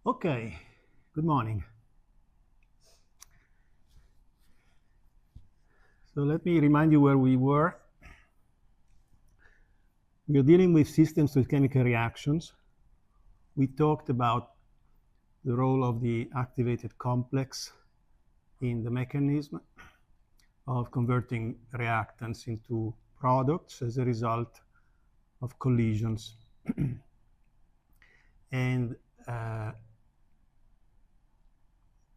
Okay, good morning. So let me remind you where we were. We are dealing with systems with chemical reactions. We talked about the role of the activated complex in the mechanism of converting reactants into products as a result of collisions. And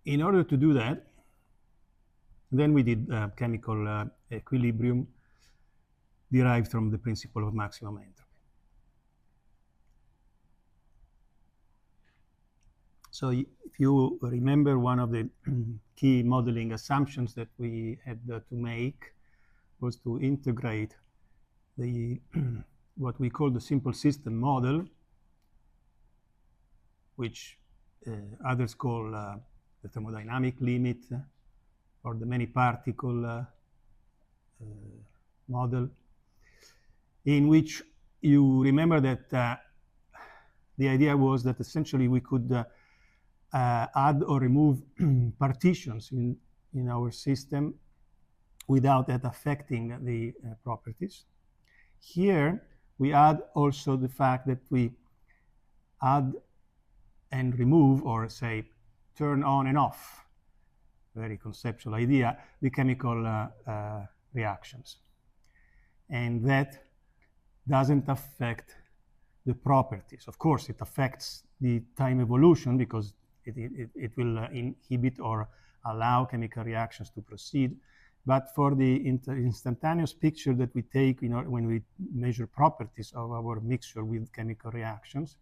in order to do that, then we did chemical equilibrium derived from the principle of maximum entropy. So if you remember, one of the key modeling assumptions that we had to make was to integrate the what we call the simple system model, which others call the thermodynamic limit, or the many particle model, in which you remember that the idea was that essentially we could add or remove partitions in our system without that affecting the properties. Here we add also the fact that we add and remove, or say turn on and off, very conceptual idea, the chemical reactions. And that doesn't affect the properties. Of course, it affects the time evolution because it will inhibit or allow chemical reactions to proceed. But for the instantaneous picture that we take when we measure properties of our mixture with chemical reactions,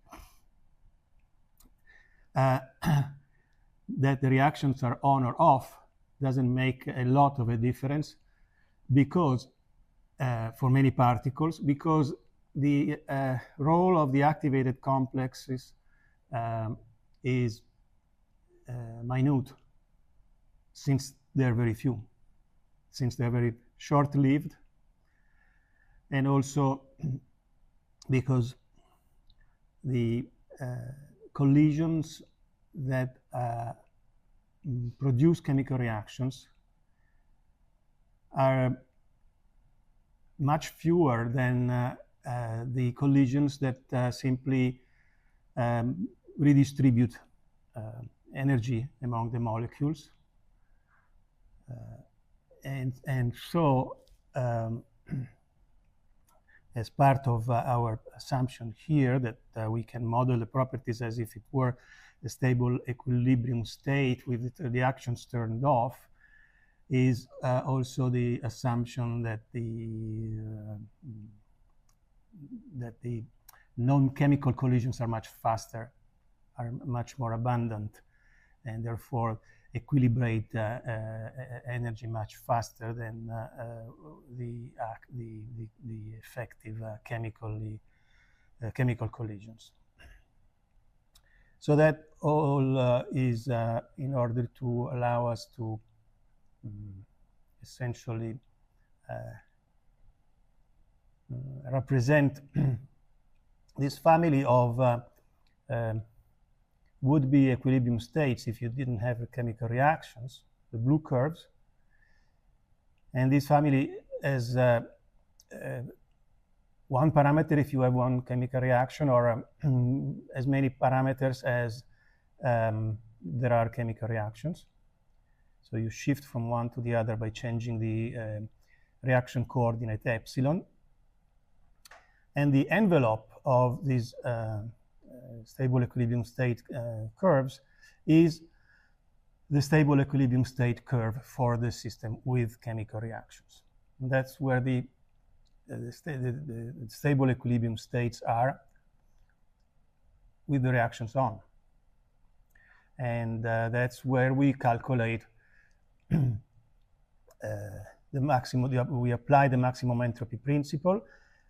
that the reactions are on or off doesn't make a lot of a difference, because for many particles, because the role of the activated complexes is minute, since they're very few, since they're very short-lived, and also because the collisions that produce chemical reactions are much fewer than the collisions that simply redistribute energy among the molecules. And so, as part of our assumption here that we can model the properties as if it were a stable equilibrium state with the reactions turned off, is also the assumption that the non-chemical collisions are much faster, are much more abundant, and therefore equilibrate energy much faster than the effective chemical collisions. So that all is in order to allow us to essentially represent this family of would-be equilibrium states if you didn't have chemical reactions, the blue curves. And this family has one parameter if you have one chemical reaction, or as many parameters as there are chemical reactions. So you shift from one to the other by changing the reaction coordinate epsilon. And the envelope of these stable equilibrium state curves is the stable equilibrium state curve for the system with chemical reactions. And that's where the stable equilibrium states are with the reactions on. And that's where we calculate the maximum, we apply the maximum entropy principle.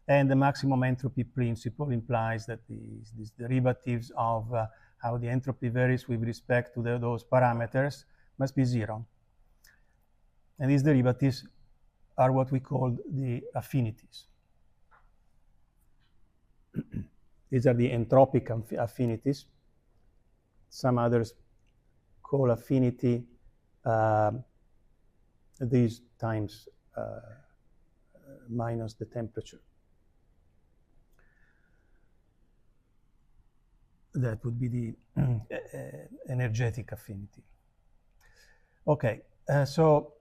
And the maximum entropy principle implies that these derivatives of how the entropy varies with respect to those parameters must be zero. And these derivatives are what we call the affinities. These are the entropic affinities. some others call affinity these times minus the temperature. That would be the energetic affinity. Okay, so,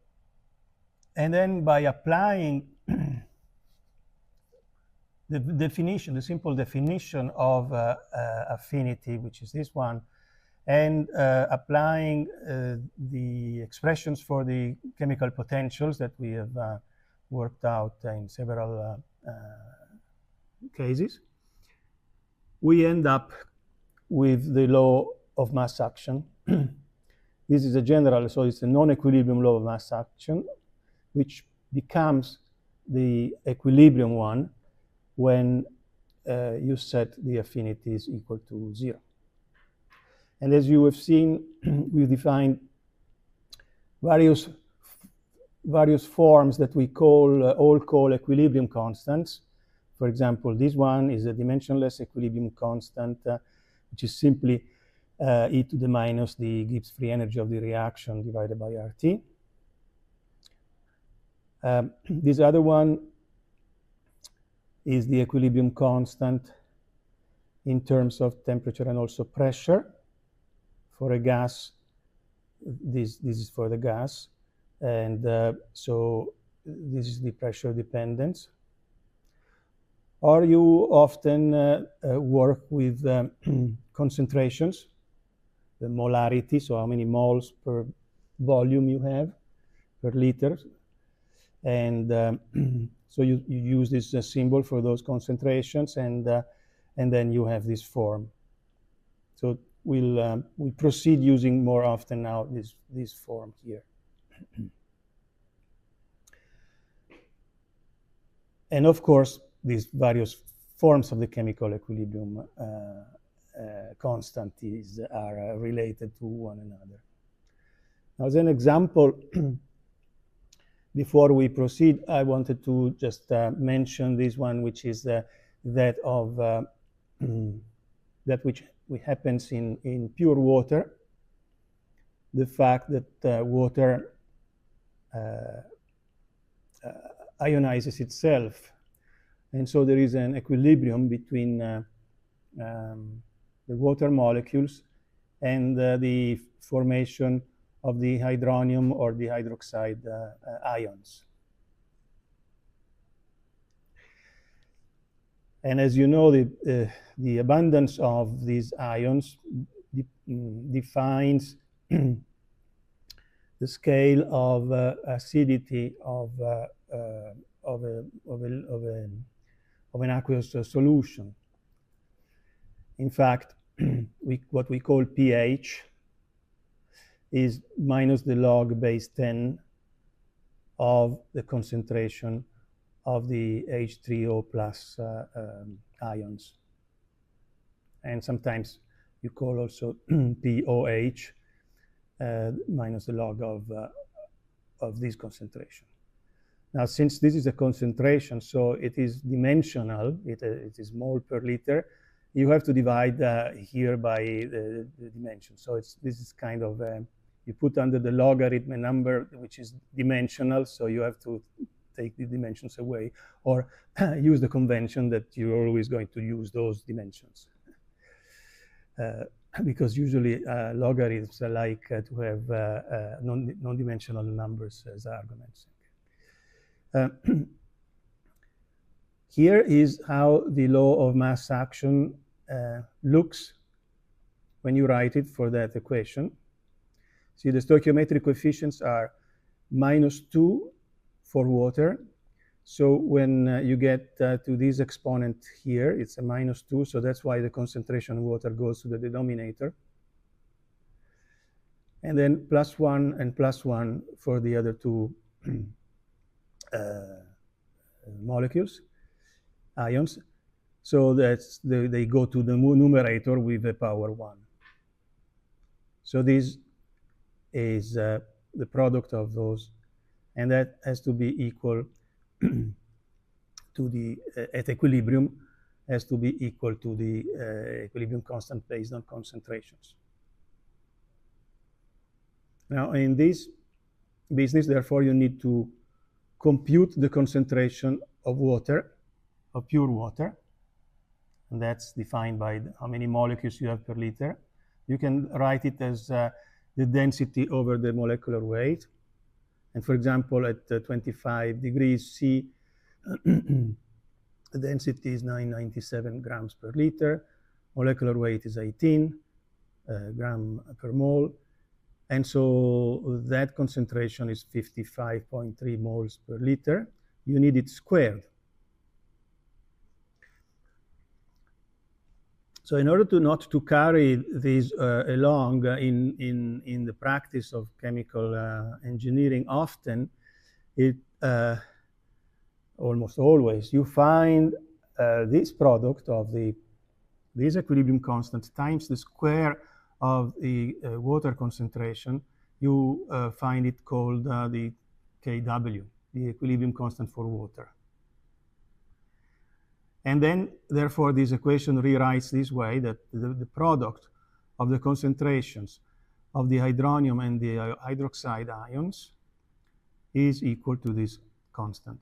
and then by applying the definition, the simple definition of affinity, which is this one, and applying the expressions for the chemical potentials that we have worked out in several cases, we end up with the law of mass action. This is a general, so it's a non-equilibrium law of mass action, which becomes the equilibrium one when you set the affinities equal to 0. And as you have seen, we defined various forms that we all call equilibrium constants. For example, this one is a dimensionless equilibrium constant, which is simply e to the minus the Gibbs free energy of the reaction divided by RT. This other one is the equilibrium constant in terms of temperature and also pressure. For a gas, this is for the gas, and so this is the pressure dependence. Or you often work with concentrations, the molarity, so how many moles per volume you have per liter, and so you use this symbol for those concentrations, and then you have this form. So we'll proceed using more often now this form here. And of course, these various forms of the chemical equilibrium constantes are related to one another. Now, as an example, before we proceed, I wanted to just mention this one, which is that of that which happens in pure water. The fact that water ionizes itself, and so there is an equilibrium between the water molecules and the formation of the hydronium or the hydroxide ions. And as you know, the abundance of these ions defines the scale of acidity of an aqueous solution. In fact, what we call pH is minus the log base 10 of the concentration of the H3O plus ions. And sometimes you call also POH minus the log of this concentration. Now, since this is a concentration, so it is dimensional, it is mole per liter, you have to divide here by the dimension. So this is kind of, you put under the logarithm a number which is dimensional, so you have to take the dimensions away, or use the convention that you're always going to use those dimensions. Because usually logarithms like to have non-dimensional numbers as arguments. Here is how the law of mass action looks when you write it for that equation. See, the stoichiometric coefficients are -2 for water. So when you get to this exponent here, it's a -2, so that's why the concentration of water goes to the denominator. And then +1 and +1 for the other two molecules, ions. So that's they go to the numerator with the power 1. So this is the product of those, and that has to be equal to the, at equilibrium, has to be equal to the equilibrium constant based on concentrations. Now, in this business, therefore, you need to compute the concentration of water, of pure water, and that's defined by how many molecules you have per liter. You can write it as the density over the molecular weight. And for example, at 25 degrees C, the density is 997 grams per liter. Molecular weight is 18 gram per mole. And so that concentration is 55.3 moles per liter. You need it squared. So in order to not to carry this along in the practice of chemical engineering, often it almost always you find this product of this equilibrium constant times the square of the water concentration. You find it called the Kw, the equilibrium constant for water. And then, therefore, this equation rewrites this way, that the product of the concentrations of the hydronium and the hydroxide ions is equal to this constant,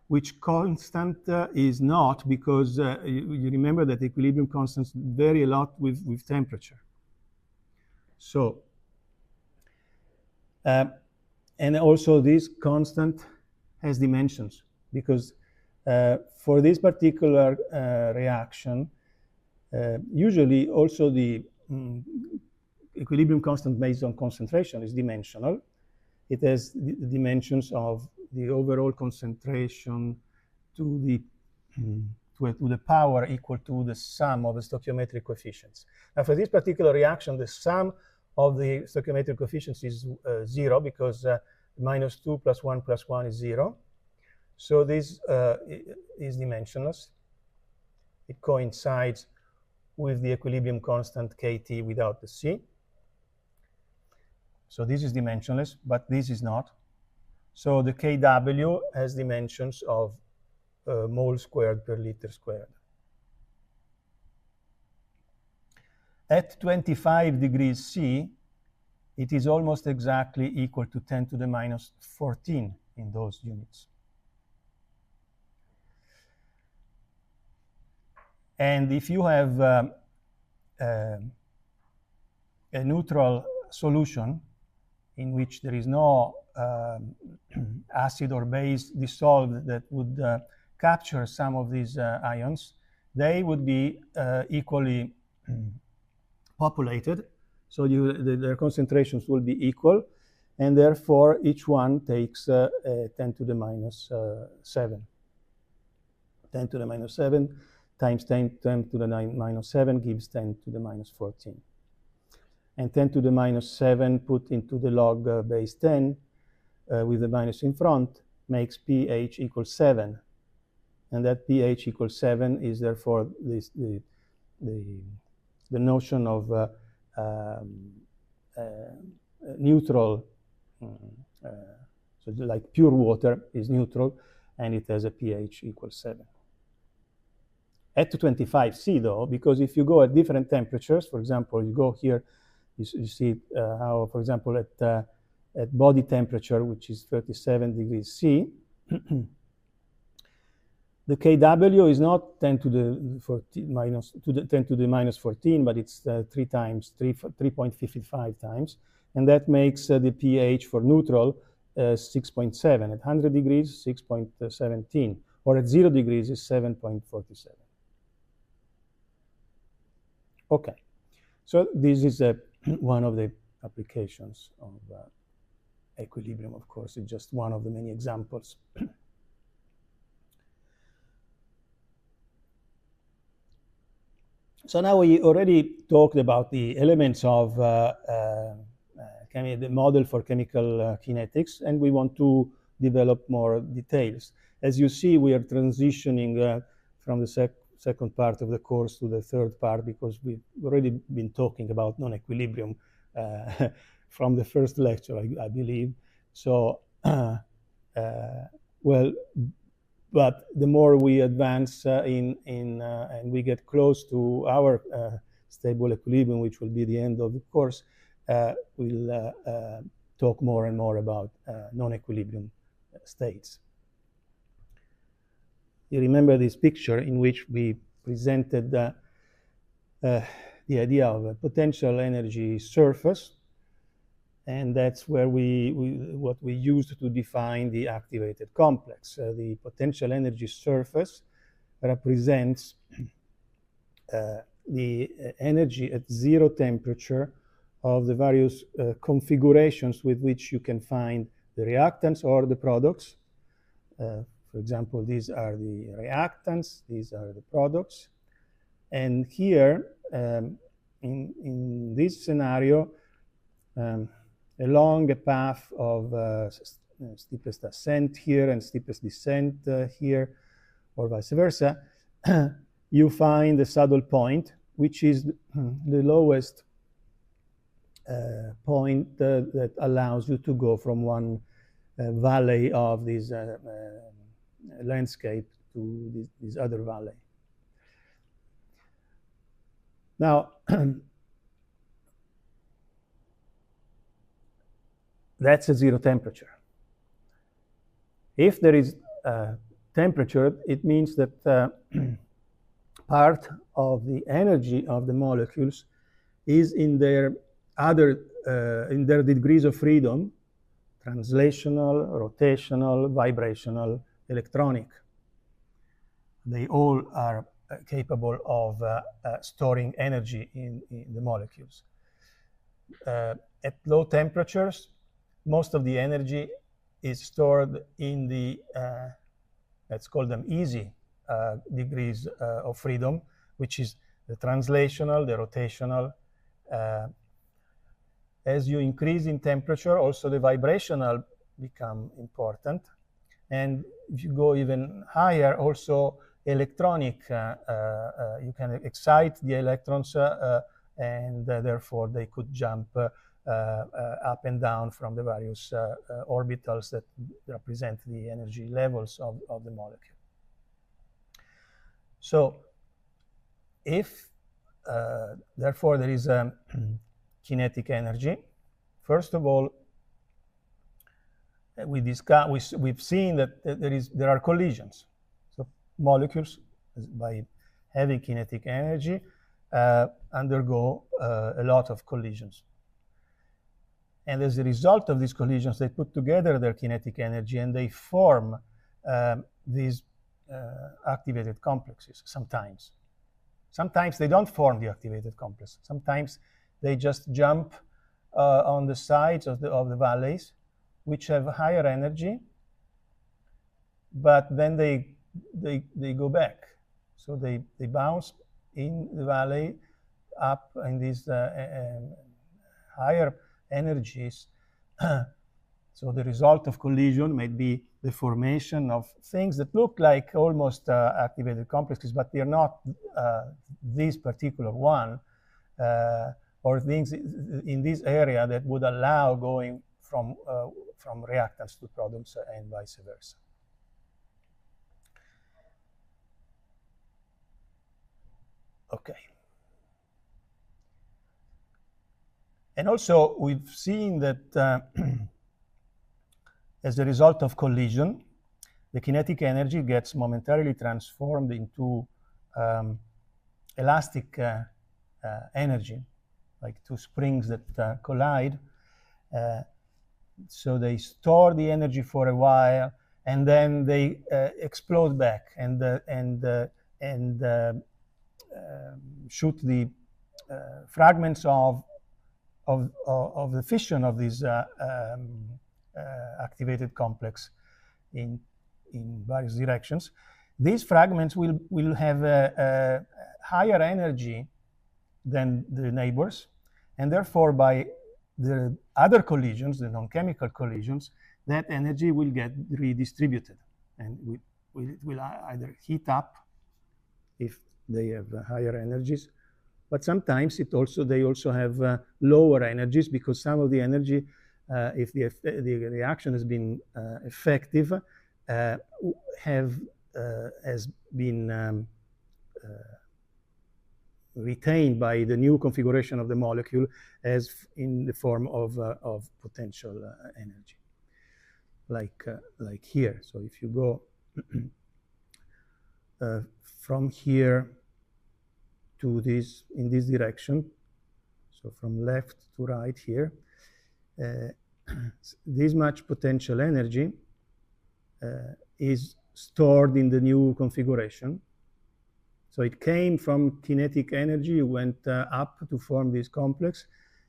which constant is not, because you remember that equilibrium constants vary a lot with temperature. So, and also this constant has dimensions, because for this particular reaction, usually also the equilibrium constant based on concentration is dimensional. It has the dimensions of the overall concentration to the power equal to the sum of the stoichiometric coefficients. Now, for this particular reaction, the sum of the stoichiometric coefficients is 0, because minus 2 plus 1 plus 1 is 0. So this is dimensionless. It coincides with the equilibrium constant Kt without the C. So this is dimensionless, but this is not. So the Kw has dimensions of mole squared per liter squared. At 25 degrees C, it is almost exactly equal to 10 to the minus 14 in those units. And if you have a neutral solution in which there is no acid or base dissolved that would capture some of these ions, they would be equally populated. So their concentrations will be equal, and therefore each one takes 10 to the minus 7. 10 to the minus 7 times 10 to the minus 7 gives 10 to the minus 14. And 10 to the minus 7 put into the log base 10 with the minus in front makes pH equals 7. And that pH equals 7 is therefore the notion of neutral, so like pure water is neutral, and it has a pH equals 7. At 25 C, though, because if you go at different temperatures, for example, you go here, you see how, for example, at body temperature, which is 37 degrees C, the Kw is not 10 to the 10 to the minus 14, but it's 3.55 times, and that makes the pH for neutral 6.7. At 100 degrees, 6.17, or at 0 degrees is 7.47. Okay, so this is one of the applications of equilibrium. Of course, it's just one of the many examples. So now we already talked about the elements of the model for chemical kinetics, and we want to develop more details. As you see, we are transitioning from the second part of the course to the third part, because we've already been talking about non-equilibrium from the first lecture, I believe. So, well, but the more we advance and we get close to our stable equilibrium, which will be the end of the course, we'll talk more and more about non-equilibrium states. You remember this picture in which we presented the idea of a potential energy surface, and that's where what we used to define the activated complex. The potential energy surface represents the energy at zero temperature of the various configurations with which you can find the reactants or the products. For example, these are the reactants, these are the products. And here, in this scenario, along a path of steepest ascent here and steepest descent here, or vice versa, you find the saddle point, which is the lowest point that allows you to go from one valley of this landscape to this other valley. Now, that's a zero temperature. If there is temperature, it means that part of the energy of the molecules is in their in their degrees of freedom: translational, rotational, vibrational, electronic. They all are capable of storing energy in the molecules. At low temperatures, most of the energy is stored in the, let's call them easy degrees of freedom, which is the translational, the rotational. As you increase in temperature, also the vibrational become important. And if you go even higher, also electronic, you can excite the electrons and therefore they could jump up and down from the various orbitals that represent the energy levels of the molecule. So if, therefore, there is kinetic energy, first of all, we've seen that there are collisions. So molecules, by having kinetic energy, undergo a lot of collisions. And as a result of these collisions, they put together their kinetic energy and they form these activated complexes sometimes. Sometimes they don't form the activated complex. Sometimes they just jump on the sides of the valleys, which have higher energy, but then they go back. So they bounce in the valley up in these higher energies. So the result of collision may be the formation of things that look like almost activated complexes, but they're not this particular one, or things in this area that would allow going from reactants to products and vice versa. Okay. And also, we've seen that as a result of collision, the kinetic energy gets momentarily transformed into elastic energy, like two springs that collide. So they store the energy for a while, and then they explode back and shoot the fragments of the fission of this activated complex in various directions. These fragments will have a higher energy than the neighbors, and therefore by the other collisions, the non-chemical collisions, that energy will get redistributed, and it will either heat up if they have higher energies, but sometimes they also have lower energies, because some of the energy, if the reaction has been effective, has been retained by the new configuration of the molecule as in the form of potential energy, like here. So if you go from here to this, in this direction, so from left to right here, this much potential energy is stored in the new configuration. So it came from kinetic energy, you went up to form this complex,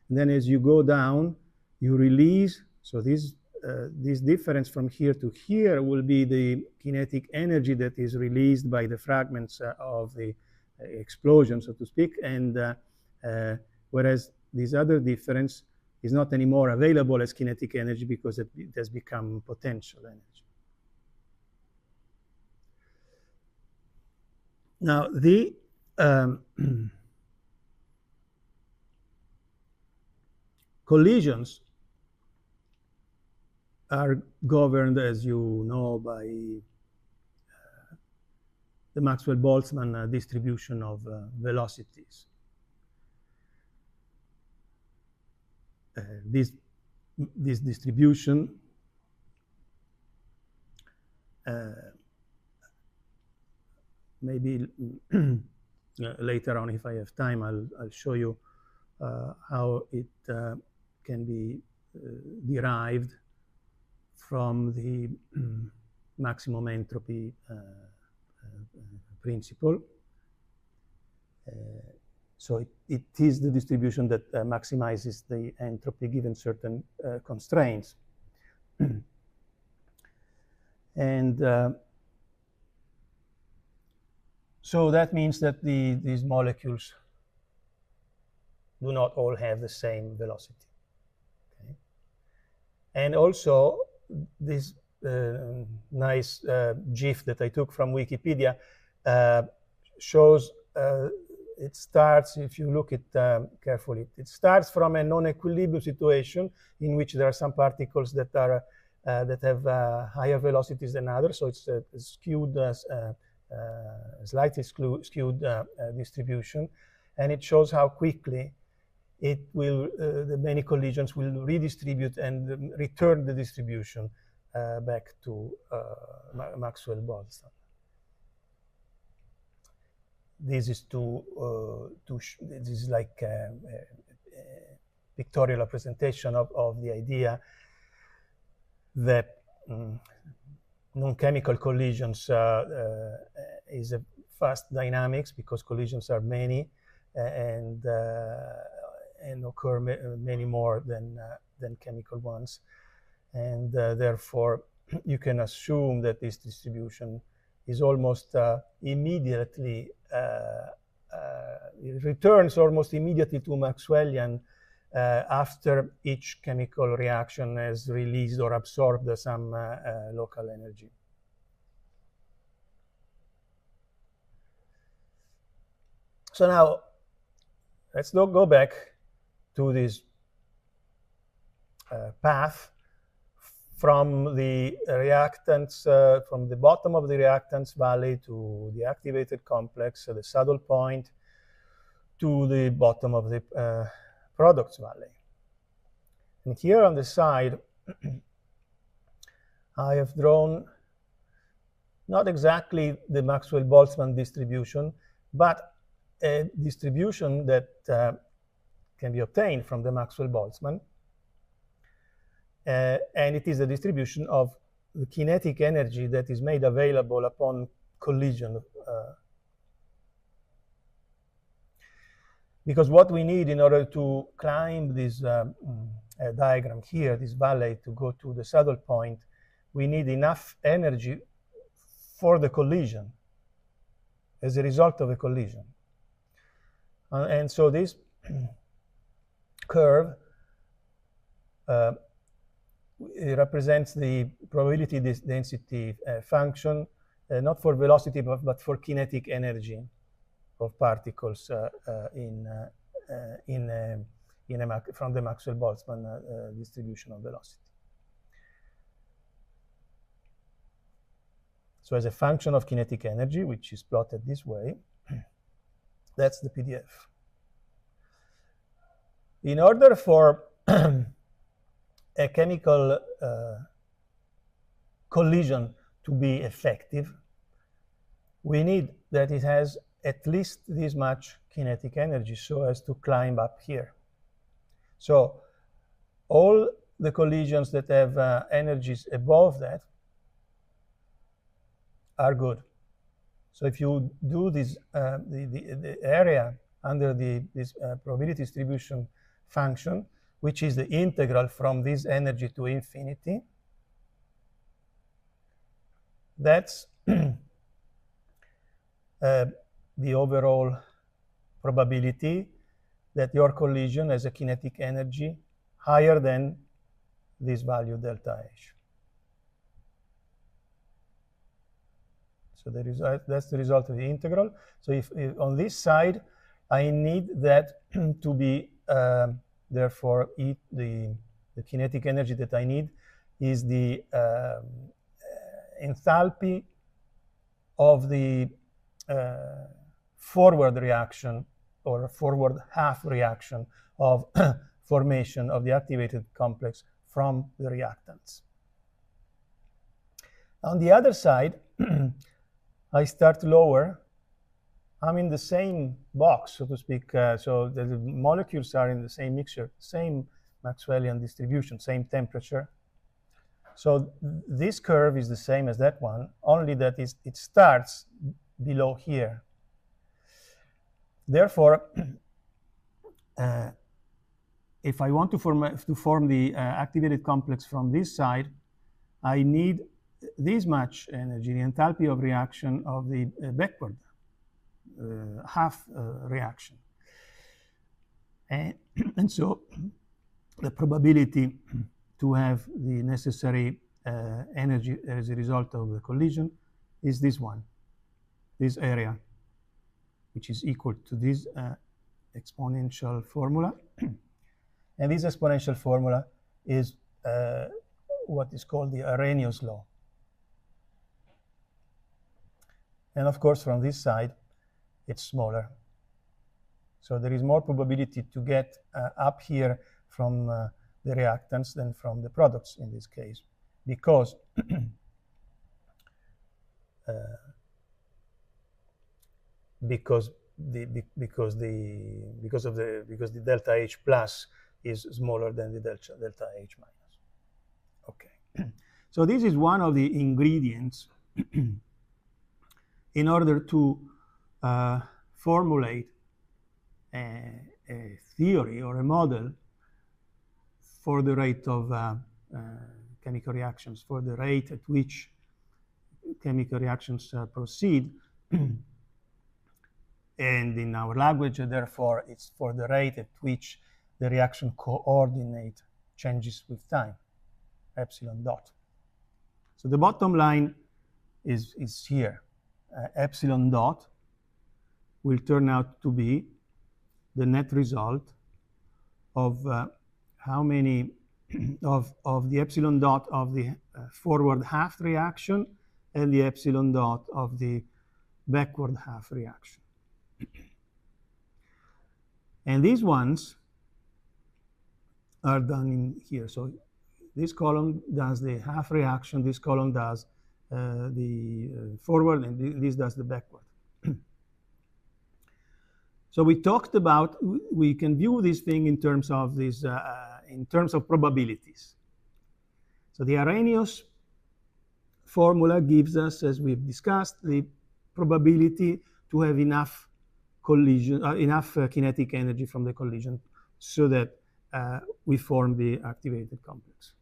and then as you go down, you release. So this difference from here to here will be the kinetic energy that is released by the fragments of the explosion, so to speak, and whereas this other difference is not anymore available as kinetic energy because it has become potential energy. Now, the collisions are governed, as you know, by the Maxwell-Boltzmann distribution of velocities. This distribution maybe later on, if I have time, I'll show you how it can be derived from the maximum entropy principle. So it is the distribution that maximizes the entropy given certain constraints. And so that means that these molecules do not all have the same velocity. Okay? And also, this nice GIF that I took from Wikipedia shows it starts, if you look at carefully, it starts from a non-equilibrium situation in which there are some particles that are that have higher velocities than others. So it's a skewed, slightly skewed distribution, and it shows how quickly it will the many collisions will redistribute and return the distribution back to Maxwell-Boltzmann. This is this is like a pictorial representation of the idea that non-chemical collisions is a fast dynamics because collisions are many and occur many more than chemical ones, and therefore you can assume that this distribution is almost immediately it returns almost immediately to Maxwellian after each chemical reaction has released or absorbed some local energy. So now let's go back to this path from the reactants, from the bottom of the reactants valley to the activated complex, the saddle point, to the bottom of the products valley. And here on the side, I have drawn not exactly the Maxwell-Boltzmann distribution, but a distribution that can be obtained from the Maxwell-Boltzmann. And it is a distribution of the kinetic energy that is made available upon collision. Because what we need in order to climb this diagram here, this valley, to go to the saddle point, we need enough energy for the collision, as a result of a collision. And so this curve it represents the probability density function, not for velocity, but for kinetic energy of particles from the Maxwell-Boltzmann distribution of velocity. So as a function of kinetic energy, which is plotted this way, That's the PDF. In order for a chemical collision to be effective, we need that it has at least this much kinetic energy so as to climb up here. So all the collisions that have energies above that are good. So if you do this, the area under this probability distribution function, which is the integral from this energy to infinity, that's the overall probability that your collision has a kinetic energy higher than this value delta H. So that's the result of the integral. So if on this side, I need that to be, therefore, the kinetic energy that I need is the enthalpy of the forward reaction or forward half reaction of formation of the activated complex from the reactants. On the other side, I start lower. I'm in the same box, so to speak. So the molecules are in the same mixture, same Maxwellian distribution, same temperature. So this curve is the same as that one, only that it starts below here. Therefore, if I want to form the activated complex from this side, I need this much energy, the enthalpy of reaction of the backward half reaction. And so the probability to have the necessary energy as a result of the collision is this one, this area, which is equal to this exponential formula. And this exponential formula is what is called the Arrhenius law. And of course, from this side, it's smaller. So there is more probability to get up here from the reactants than from the products in this case, because because the delta H plus is smaller than the delta H minus. Okay. So this is one of the ingredients in order to formulate a theory or a model for the rate of chemical reactions, for the rate at which chemical reactions proceed. And in our language, therefore, it's for the rate at which the reaction coordinate changes with time, epsilon dot. So the bottom line is here. Epsilon dot will turn out to be the net result of how many of the epsilon dot of the forward half reaction and the epsilon dot of the backward half reaction. And these ones are done in here. So this column does the half reaction, this column does the forward, and this does the backward. So we talked about, we can view this thing in terms of this, in terms of probabilities. So the Arrhenius formula gives us, as we've discussed, the probability to have enough collision, enough kinetic energy from the collision so that we form the activated complex.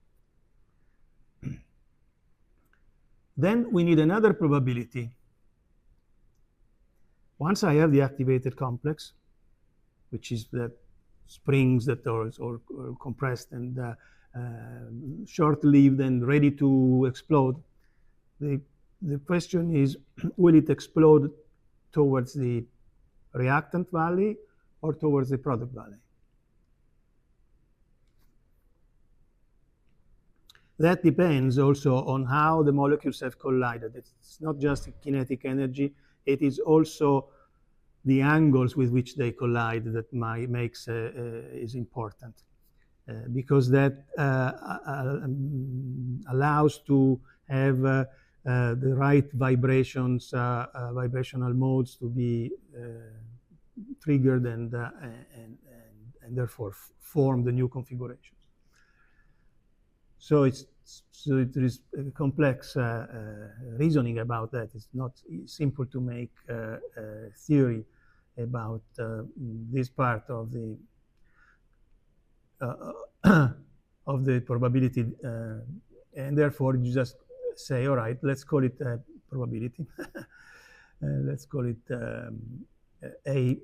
Then we need another probability. Once I have the activated complex, which is the springs that are compressed and short-lived and ready to explode, the question is, will it explode towards the reactant valley or towards the product valley? That depends also on how the molecules have collided. It's not just kinetic energy, it is also the angles with which they collide that makes is important, because that allows to have the right vibrations, vibrational modes to be triggered and therefore form the new configurations. So it is a complex reasoning about that. It's not simple to make theory about this part of the probability, and therefore you just say, all right, let's call it probability. Let's call it A,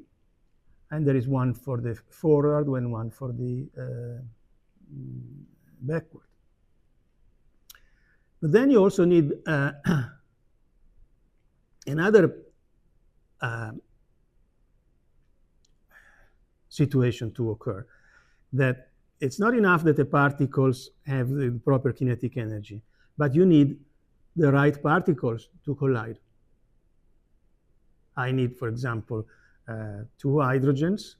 and there is one for the forward and one for the backward. But then you also need another situation to occur, that it's not enough that the particles have the proper kinetic energy, but you need the right particles to collide. I need, for example, 2 hydrogens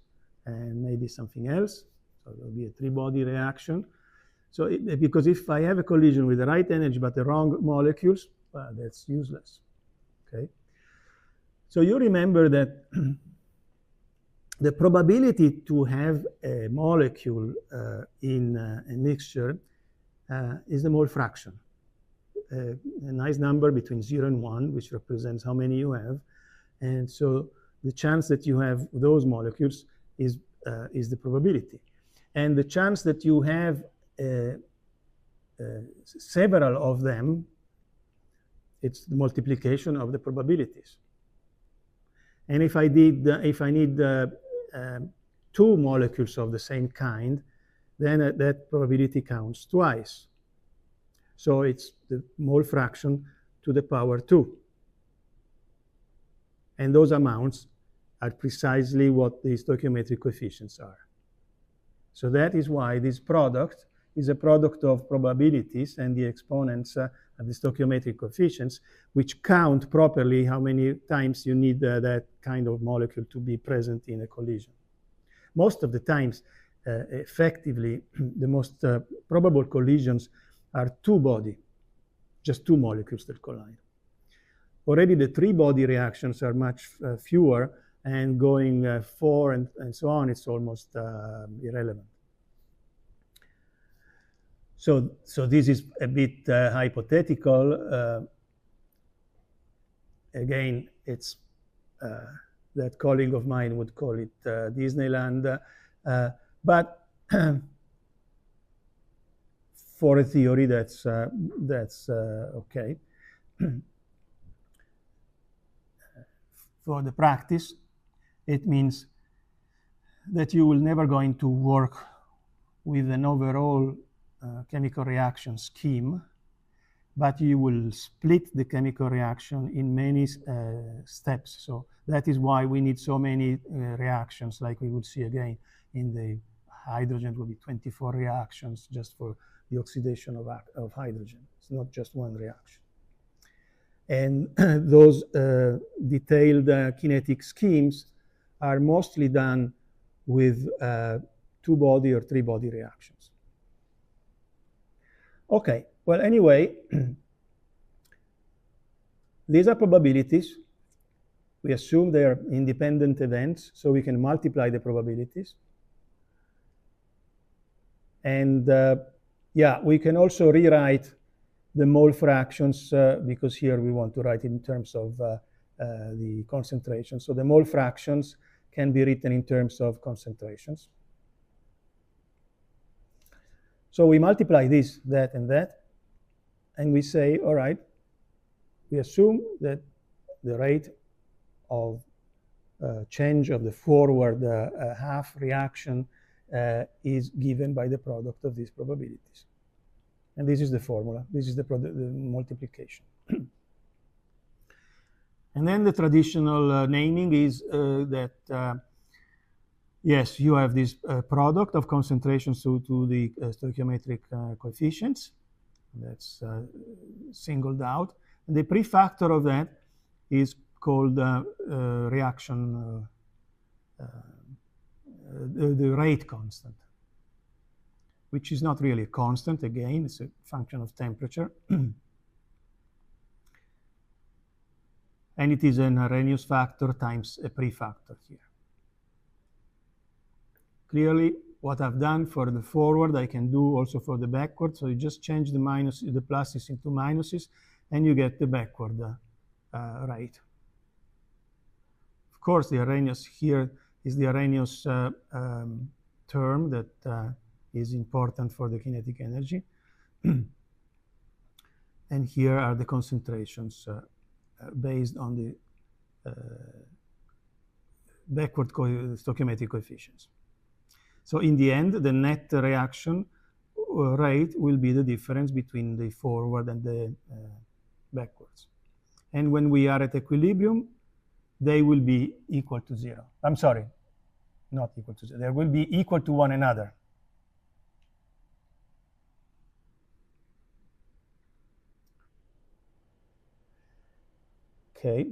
and maybe something else. So there will be a 3-body reaction. So because if I have a collision with the right energy but the wrong molecules, well, that's useless. Okay. So you remember that the probability to have a molecule in a mixture is the mole fraction. A nice number between 0 and 1, which represents how many you have. And so the chance that you have those molecules is the probability. And the chance that you have several of them, it's the multiplication of the probabilities. And if I need 2 molecules of the same kind, then that probability counts twice. So it's the mole fraction to the power 2. And those amounts are precisely what the stoichiometric coefficients are. So that is why this product is a product of probabilities and the exponents of the stoichiometric coefficients, which count properly how many times you need that kind of molecule to be present in a collision. Most of the times, effectively, the most probable collisions are 2-body, just 2 molecules that collide. Already the 3-body reactions are much fewer, and going 4 and so on, it's almost irrelevant. So this is a bit hypothetical. Again, it's that colleague of mine would call it Disneyland, but for a theory, that's okay. For the practice, it means that you will never going to work with an overall chemical reaction scheme, but you will split the chemical reaction in many steps. So that is why we need so many reactions, like we will see again in the hydrogen will be 24 reactions just for the oxidation of hydrogen. It's not just one reaction. And those detailed kinetic schemes are mostly done with 2-body or 3-body reactions. Okay, well, anyway, these are probabilities. We assume they are independent events, so we can multiply the probabilities. And yeah, we can also rewrite the mole fractions, because here we want to write it in terms of the concentration. So the mole fractions can be written in terms of concentrations. So we multiply this, that, and we say, all right, we assume that the rate of change of the forward half reaction is given by the product of these probabilities. And this is the formula. This is the multiplication. And then the traditional naming is that, yes, you have this product of concentrations to the stoichiometric coefficients. That's singled out. And the prefactor of that is called reaction, the rate constant, which is not really a constant. Again, it's a function of temperature. And it is an Arrhenius factor times a prefactor here. Clearly, what I've done for the forward, I can do also for the backward. So you just change the pluses into minuses, and you get the backward rate. Of course, the Arrhenius here is the Arrhenius term that is important for the kinetic energy. And here are the concentrations based on the backward stoichiometric coefficients. So in the end, the net reaction rate will be the difference between the forward and the backwards. And when we are at equilibrium, they will be equal to 0. I'm sorry, not equal to 0. They will be equal to one another. Okay.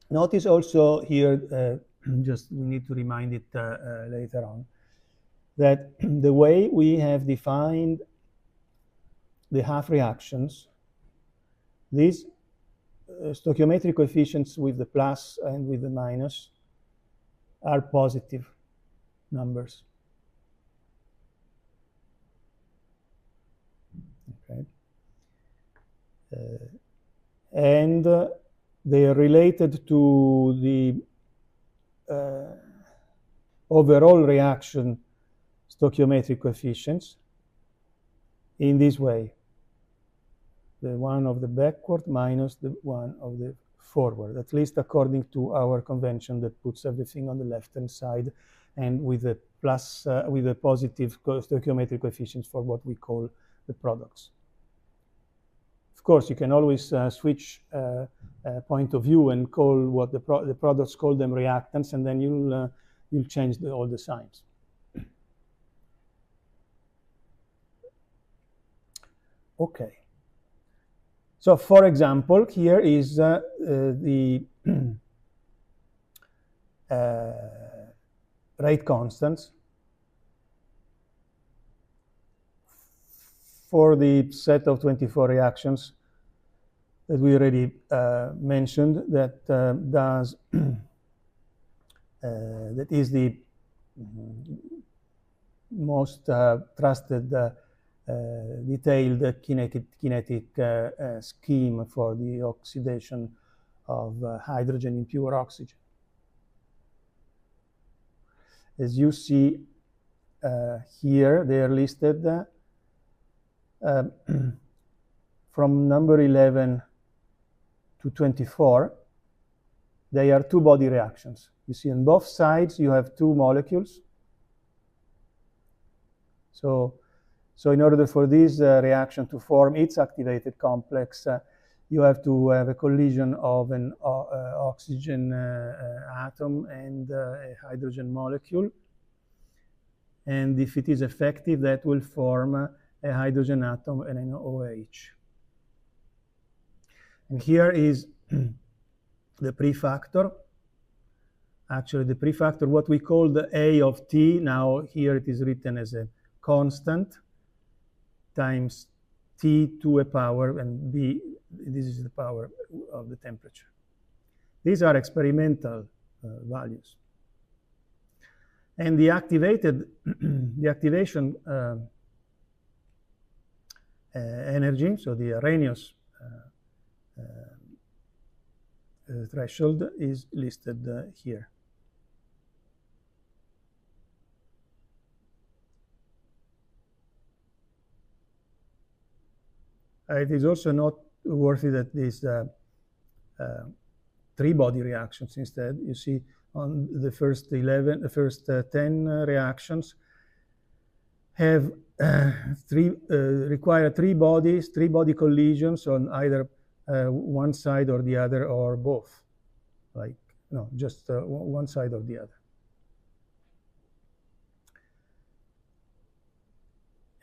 Notice also here, just we need to remind it later on, that the way we have defined the half reactions, these stoichiometric coefficients with the plus and with the minus are positive numbers. Okay. And they are related to the overall reaction stoichiometric coefficients in this way. The one of the backward minus the one of the forward, at least according to our convention that puts everything on the left-hand side and with a plus, with a positive stoichiometric coefficients for what we call the products. Of course, you can always switch point of view and call what the products, call them reactants, and then you'll change all the signs. Okay. So, for example, here is the rate constants for the set of 24 reactions that we already mentioned, that that is the most trusted detailed kinetic scheme for the oxidation of hydrogen in pure oxygen. As you see here, they are listed from number 11 to 24. They are two-body reactions. You see on both sides you have two molecules. So in order for this reaction to form its activated complex, you have to have a collision of an oxygen atom and a hydrogen molecule. And if it is effective, that will form a hydrogen atom and an OH. And here is the prefactor. Actually, the prefactor, what we call the A of T, now here it is written as a constant times T to a power, and B, this is the power of the temperature. These are experimental values. And the activation energy, so the Arrhenius threshold, is listed here. It is also not worthy that these three-body reactions instead. You see on the first 10 reactions have require three-body collisions on either one side or the other, or both. Like, no, just one side or the other.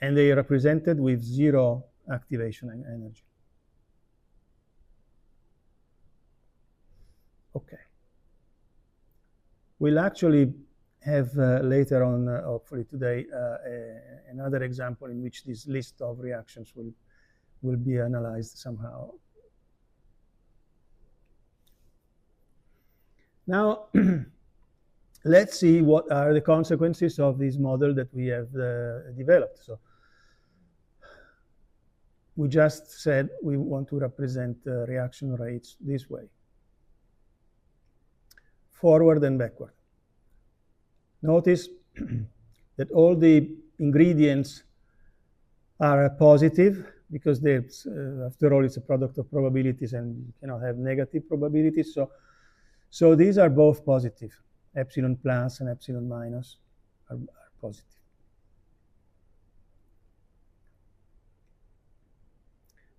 And they are represented with 0 activation energy. Okay. We'll actually have later on, hopefully today, another example in which this list of reactions will be analyzed somehow. Now, let's see what are the consequences of this model that we have developed. So we just said we want to represent reaction rates this way, forward and backward. Notice that all the ingredients are positive because after all, it's a product of probabilities and you cannot have negative probabilities. So these are both positive. Epsilon plus and epsilon minus are positive.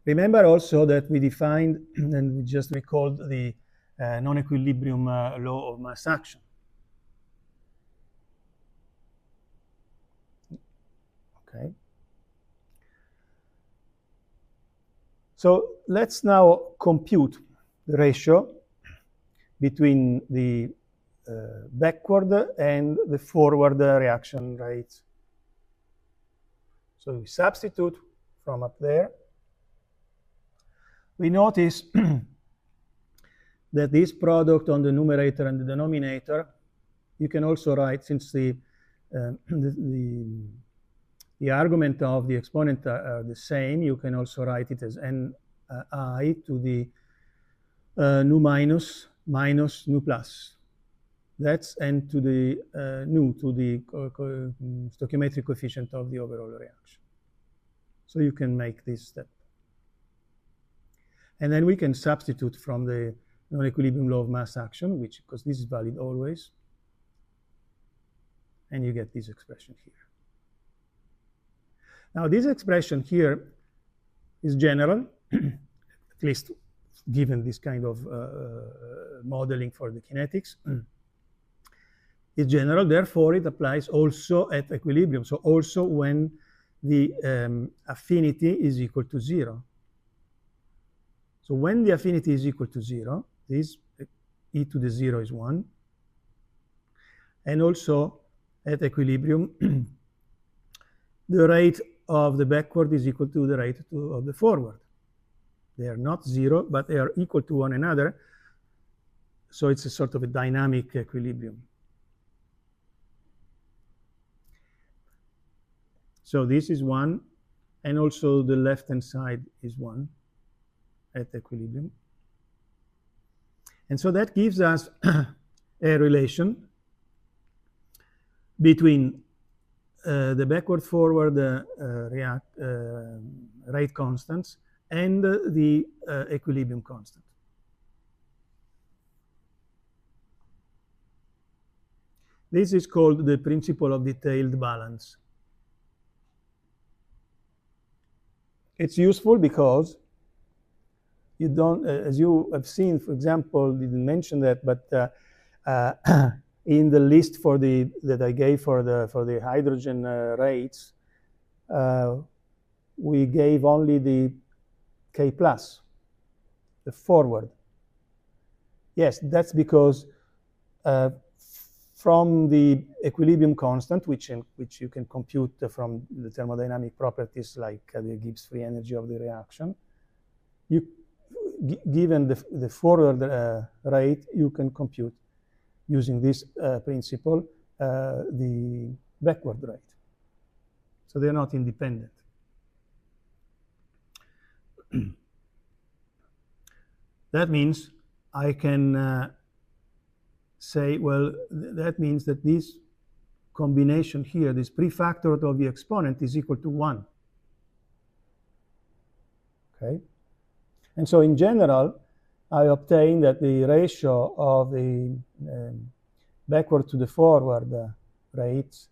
Remember also that we defined and we just recalled the non-equilibrium law of mass action. Okay. So let's now compute the ratio between the backward and the forward reaction rates. So we substitute from up there. We notice that this product on the numerator and the denominator, you can also write, since the argument of the exponent are the same, you can also write it as ni to the nu minus nu plus. That's n to the nu to the stoichiometric coefficient of the overall reaction. So you can make this step. And then we can substitute from the non-equilibrium law of mass action, because this is valid always. And you get this expression here. Now, this expression here is general, at least given this kind of modeling for the kinetics. It's general, therefore it applies also at equilibrium. So also when the affinity is equal to 0. So when the affinity is equal to 0, this e to the 0 is 1. And also at equilibrium, the rate of the backward is equal to the rate of the forward. They are not 0, but they are equal to one another. So it's a sort of a dynamic equilibrium. So this is 1, and also the left-hand side is 1 at equilibrium. And so that gives us a relation between the backward-forward rate constants and the equilibrium constant. This is called the principle of detailed balance. It's useful because you don't, as you have seen, for example, didn't mention that, but in the list for that I gave for the hydrogen rates, we gave only the K plus, the forward. Yes, that's because from the equilibrium constant, which you can compute from the thermodynamic properties like the Gibbs free energy of the reaction, given the forward rate, you can compute using this principle the backward rate. So they're not independent. That means I can say, well, that means that this combination here, this prefactor of the exponent, is equal to 1. Okay? And so in general, I obtain that the ratio of the backward to the forward rates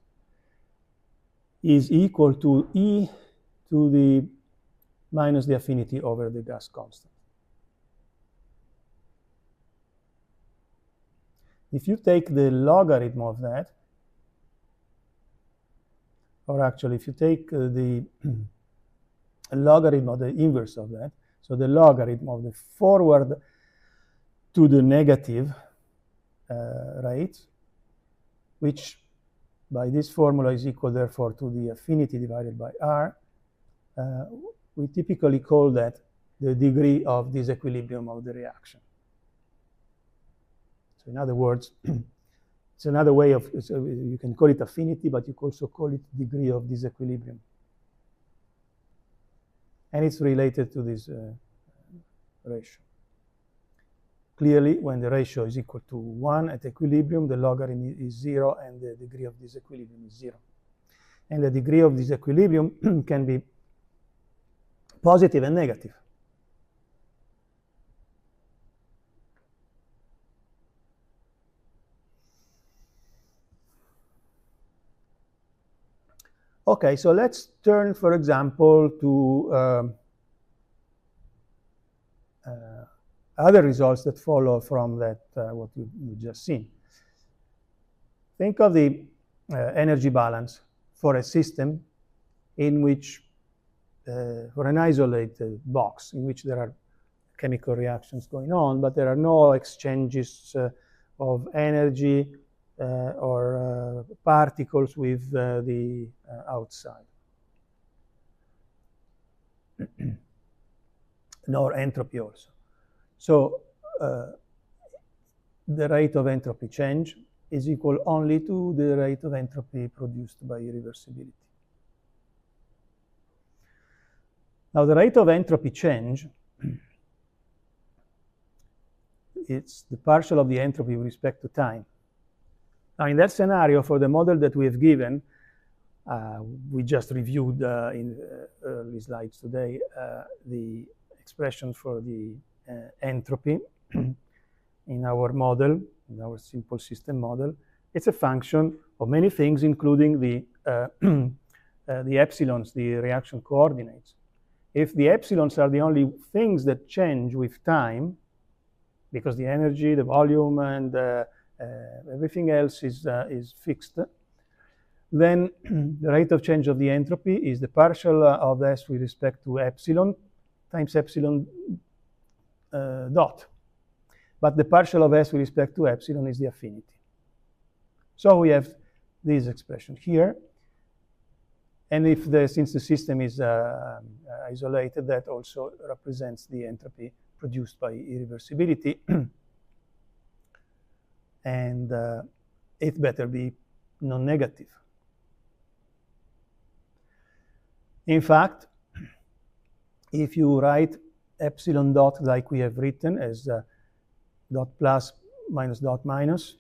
is equal to E to the minus the affinity over the gas constant. If you take the logarithm of that, or actually if you take the logarithm of the inverse of that, so the logarithm of the forward to the negative rate, which by this formula is equal, therefore, to the affinity divided by R. We typically call that the degree of disequilibrium of the reaction. So in other words, it's another way of, so you can call it affinity, but you can also call it degree of disequilibrium. And it's related to this ratio. Clearly, when the ratio is equal to 1 at equilibrium, the logarithm is 0 and the degree of disequilibrium is 0. And the degree of disequilibrium can be positive and negative. Okay, so let's turn, for example, to other results that follow from that, what we've just seen. Think of the energy balance for a system in which, for an isolated box, in which there are chemical reactions going on, but there are no exchanges of energy or particles with the outside, nor entropy also. So the rate of entropy change is equal only to the rate of entropy produced by irreversibility. Now the rate of entropy change, it's the partial of the entropy with respect to time. Now in that scenario, for the model that we have given, we just reviewed in early slides today the expression for the entropy in our model, in our simple system model. It's a function of many things, including the epsilons, the reaction coordinates. If the epsilons are the only things that change with time, because the energy, the volume, and everything else is fixed, then the rate of change of the entropy is the partial of S with respect to epsilon times epsilon dot. But the partial of S with respect to epsilon is the affinity. So we have this expression here. And if since the system is isolated, that also represents the entropy produced by irreversibility. And it better be non-negative. In fact, if you write epsilon dot like we have written as dot plus minus dot minus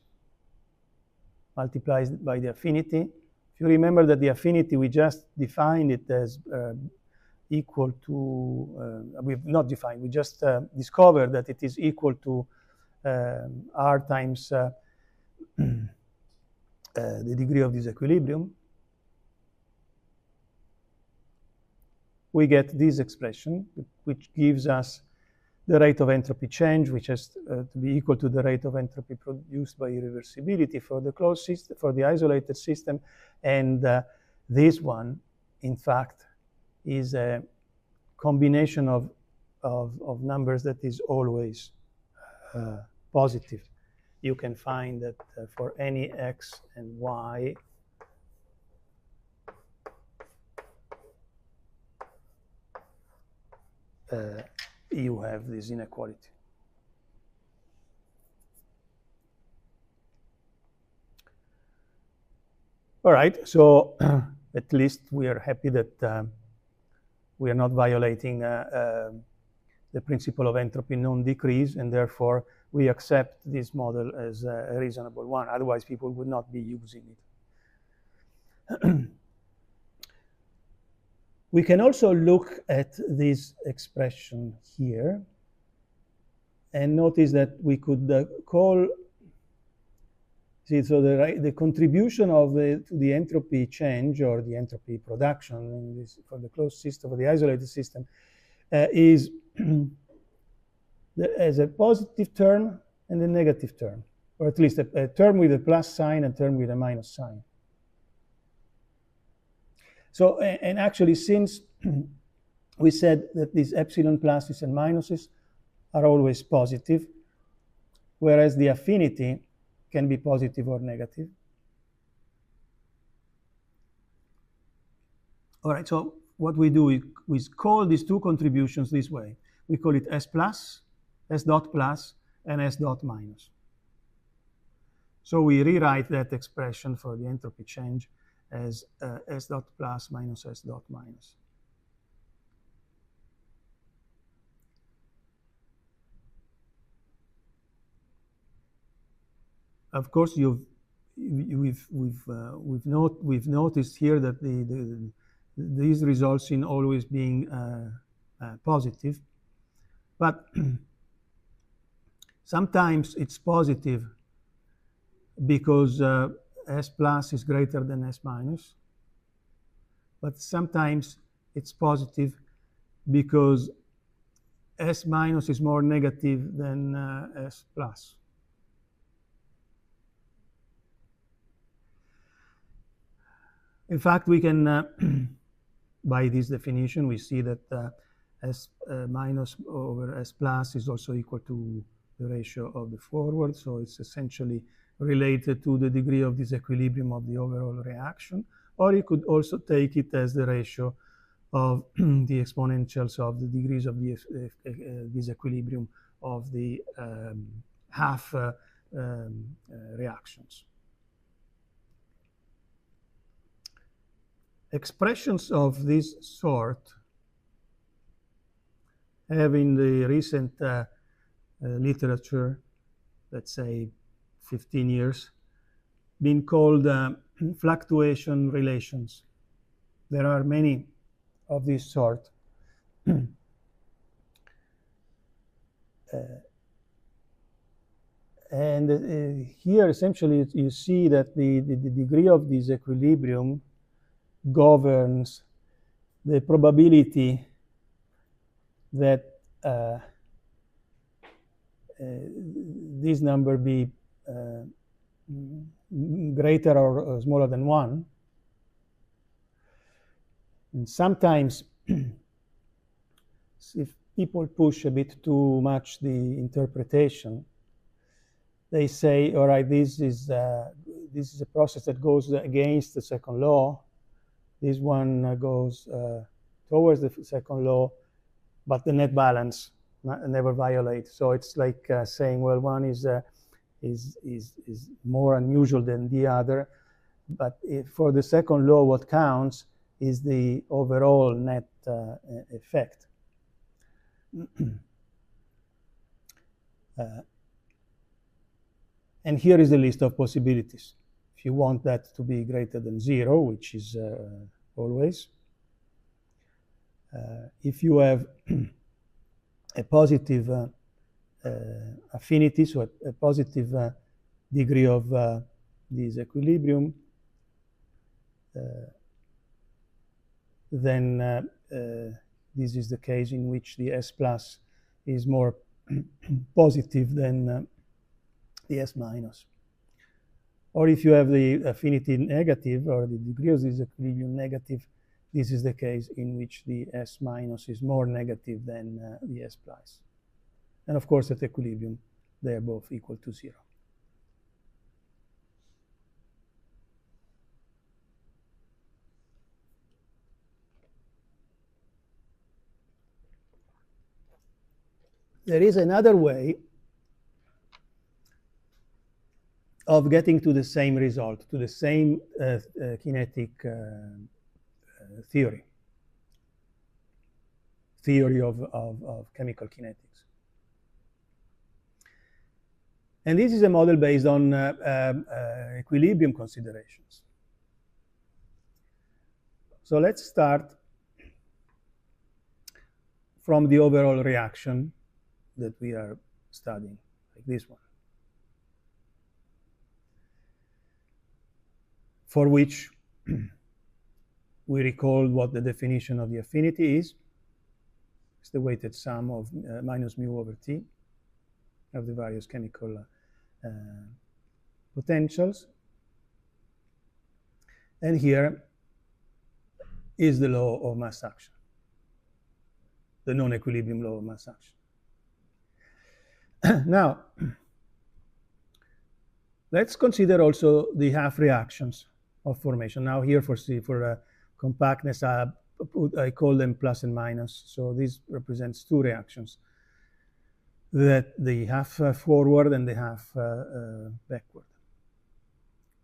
multiplied by the affinity, if you remember that the affinity, we just defined it as equal to, we've not defined, we just discovered that it is equal to R times the degree of disequilibrium. We get this expression, which gives us the rate of entropy change, which has to be equal to the rate of entropy produced by irreversibility for the closed system, for the isolated system. And this one, in fact, is a combination of numbers that is always positive. You can find that for any x and y, you have this inequality. All right, so at least we are happy that we are not violating the principle of entropy non-decrease, and therefore we accept this model as a reasonable one. Otherwise, people would not be using it. We can also look at this expression here and notice that we could call, see, so the contribution of to the entropy change or the entropy production in this, for the closed system, for the isolated system, is as a positive term and a negative term, or at least a term with a plus sign and a term with a minus sign. So, and actually, since we said that these epsilon pluses and minuses are always positive, whereas the affinity can be positive or negative. All right, so what we do is we call these two contributions this way. We call it S plus, S dot plus, and S dot minus. So we rewrite that expression for the entropy change as S dot plus minus S dot minus. Of course, we've noticed here that these results in always being positive, but sometimes it's positive because S plus is greater than S minus, but sometimes it's positive because S minus is more negative than S plus. In fact, we can, by this definition, we see that S minus over S plus is also equal to the ratio of the forward, so it's essentially related to the degree of disequilibrium of the overall reaction, or you could also take it as the ratio of the exponentials of the degrees of the disequilibrium of the half reactions. Expressions of this sort have in the recent literature, let's say 15 years, been called fluctuation relations. There are many of this sort. And here essentially you see that the degree of disequilibrium governs the probability that this number be greater or smaller than 1. And sometimes if people push a bit too much the interpretation, they say, all right, this is a process that goes against the second law. This one goes towards the second law, but the net balance never violates. So it's like saying, well, one is more unusual than the other, but for the second law, what counts is the overall net effect. And here is the list of possibilities. If you want that to be greater than 0, which is always, if you have a positive affinity, so a positive degree of disequilibrium, then this is the case in which the S plus is more positive than the S minus. Or if you have the affinity negative or the degree of disequilibrium negative, this is the case in which the S minus is more negative than the S plus. And of course, at equilibrium, they are both equal to 0. There is another way of getting to the same result, to the same kinetic theory of chemical kinetics. And this is a model based on equilibrium considerations. So let's start from the overall reaction that we are studying, like this one, for which we recall what the definition of the affinity is. It's the weighted sum of minus mu over T of the various chemical potentials. And here is the law of mass action, the non-equilibrium law of mass action. Now, Let's consider also the half reactions of formation. Now here for compactness, I call them plus and minus. So this represents two reactions, that the half forward and the half backward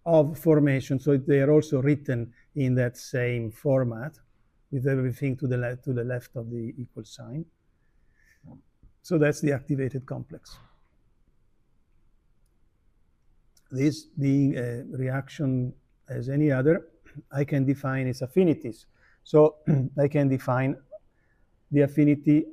of formation. So they are also written in that same format with everything to the left of the equal sign. So that's the activated complex. This being a reaction as any other, I can define its affinities. So I can define the affinity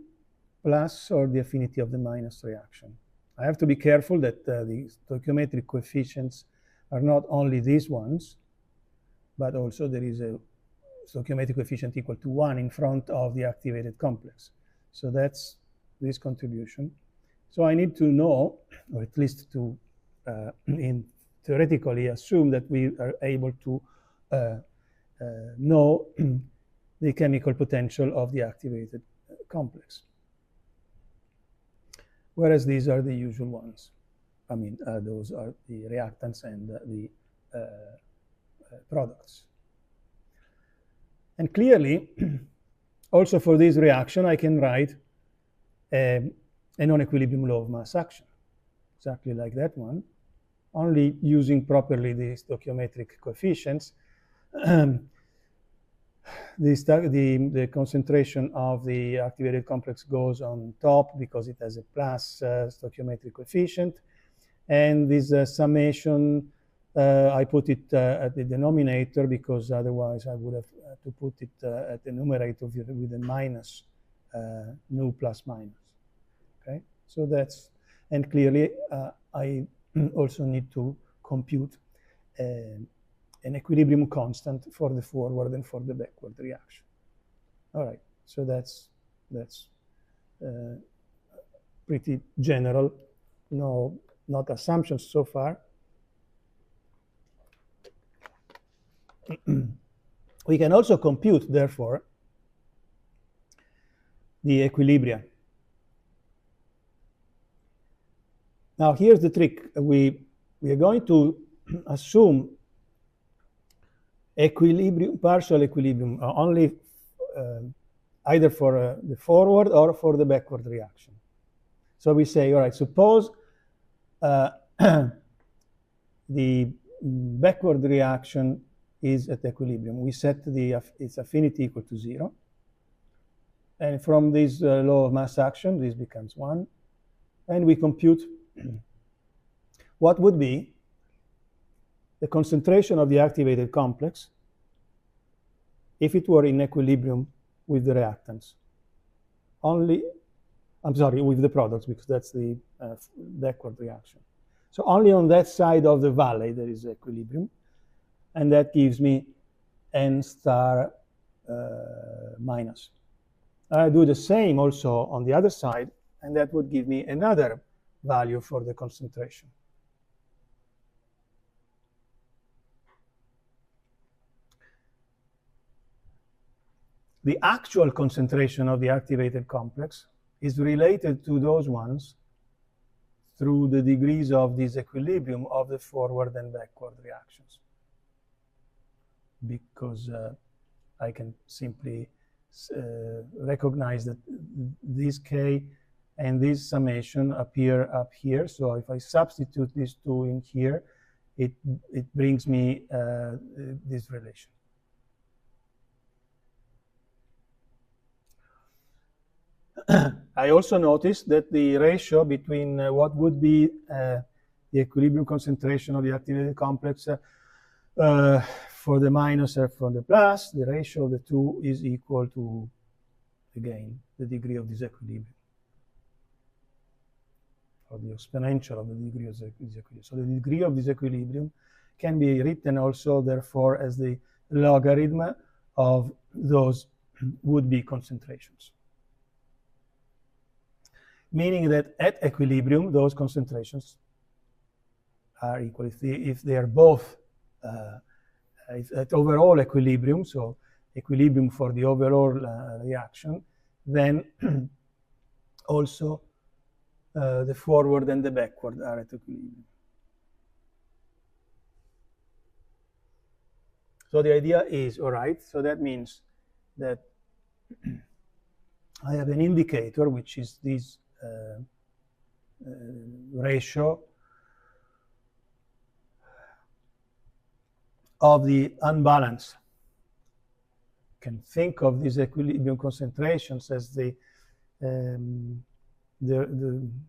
plus or the affinity of the minus reaction. I have to be careful that the stoichiometric coefficients are not only these ones, but also there is a stoichiometric coefficient equal to 1 in front of the activated complex. So that's this contribution. So I need to know, or at least to theoretically assume that we are able to know the chemical potential of the activated complex. Whereas these are the usual ones. I mean, those are the reactants and the products. And clearly, also for this reaction, I can write a non-equilibrium law of mass action, exactly like that one, only using properly the stoichiometric coefficients. The concentration of the activated complex goes on top because it has a plus stoichiometric coefficient. And this summation, I put it at the denominator because otherwise I would have to put it at the numerator with a minus nu plus minus. Okay, so that's, and clearly I also need to compute an equilibrium constant for the forward and for the backward reaction. All right, so that's pretty general. No, not assumptions so far. We can also compute, therefore, the equilibria. Now, here's the trick. We are going to assume equilibrium, partial equilibrium, only either for the forward or for the backward reaction. So we say, all right, suppose the backward reaction is at equilibrium. We set its affinity equal to 0. And from this law of mass action, this becomes 1. And we compute what would be the concentration of the activated complex if it were in equilibrium with the reactants. Only, I'm sorry, with the products, because that's the backward reaction. So only on that side of the valley there is equilibrium, and that gives me n star minus. I do the same also on the other side, and that would give me another value for the concentration. The actual concentration of the activated complex is related to those ones through the degrees of disequilibrium of the forward and backward reactions. Because I can simply recognize that this K and this summation appear up here. So if I substitute these two in here, it brings me this relation. I also noticed that the ratio between what would be the equilibrium concentration of the activated complex for the minus and for the plus, the ratio of the two is equal to, again, the degree of disequilibrium, or the exponential of the degree of disequilibrium. So the degree of disequilibrium can be written also, therefore, as the logarithm of those would-be concentrations. Meaning that at equilibrium, those concentrations are equal. If they are both at overall equilibrium, so equilibrium for the overall reaction, then also the forward and the backward are at equilibrium. So the idea is, all right, so that means that I have an indicator, which is this ratio of the unbalance. You can think of these equilibrium concentrations as the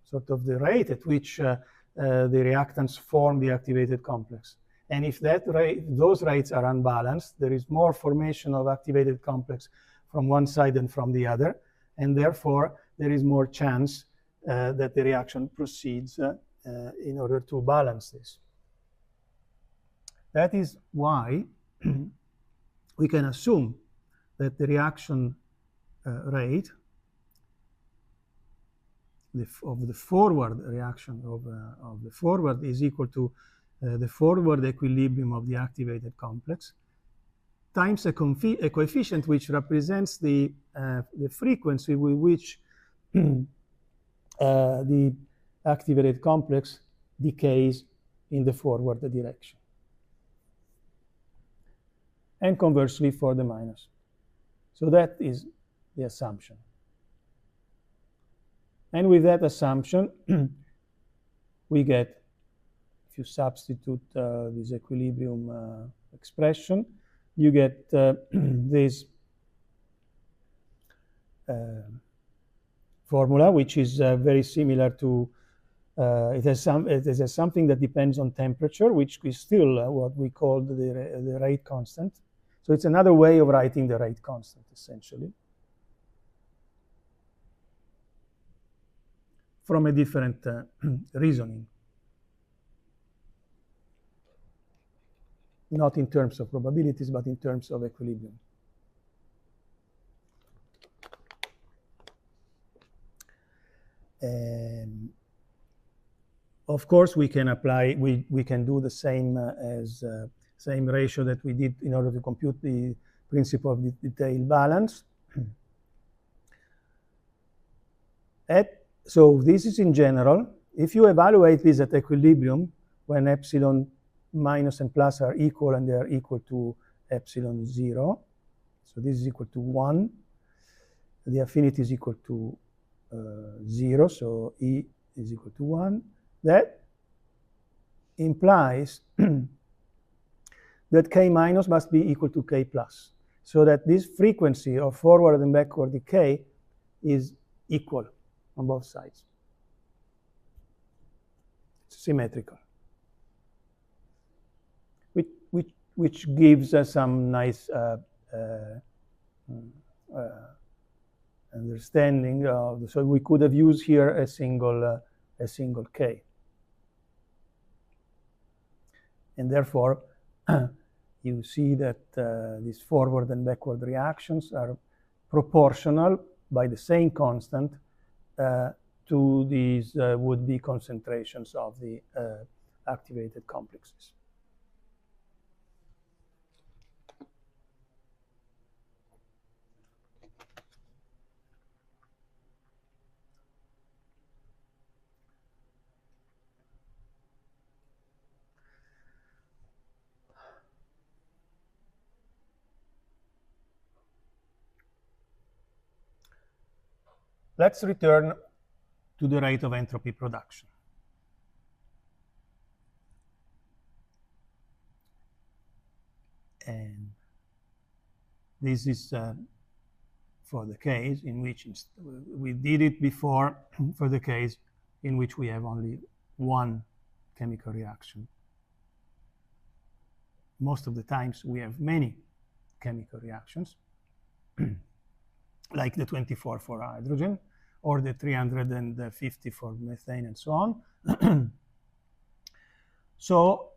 sort of the rate at which the reactants form the activated complex. And if those rates are unbalanced, there is more formation of activated complex from one side than from the other, and therefore there is more chance that the reaction proceeds in order to balance this. That is why we can assume that the reaction rate of the forward reaction of the forward is equal to the forward equilibrium of the activated complex times a coefficient which represents the frequency with which the activated complex decays in the forward direction. And conversely for the minus. So that is the assumption. And with that assumption, we get, if you substitute this equilibrium expression, you get this formula, which is very similar to, it has something that depends on temperature, which is still what we call the rate constant. So it's another way of writing the rate constant, essentially, from a different reasoning. Not in terms of probabilities, but in terms of equilibrium. Of course, we can apply, we can do the same same ratio that we did in order to compute the principle of the detail balance. So this is in general. If you evaluate this at equilibrium, when epsilon minus and plus are equal and they are equal to epsilon 0, so this is equal to 1, the affinity is equal to 0, so E is equal to 1. That implies that K minus must be equal to K plus, so that this frequency of forward and backward decay is equal on both sides. It's symmetrical, which gives us some nice understanding of. So we could have used here a single K, and therefore you see that these forward and backward reactions are proportional by the same constant to these would-be concentrations of the activated complexes. Let's return to the rate of entropy production. And this is for the case in which we did it before, for the case in which we have only one chemical reaction. Most of the times we have many chemical reactions, like the 24 for hydrogen, or the 350 for methane, and so on. So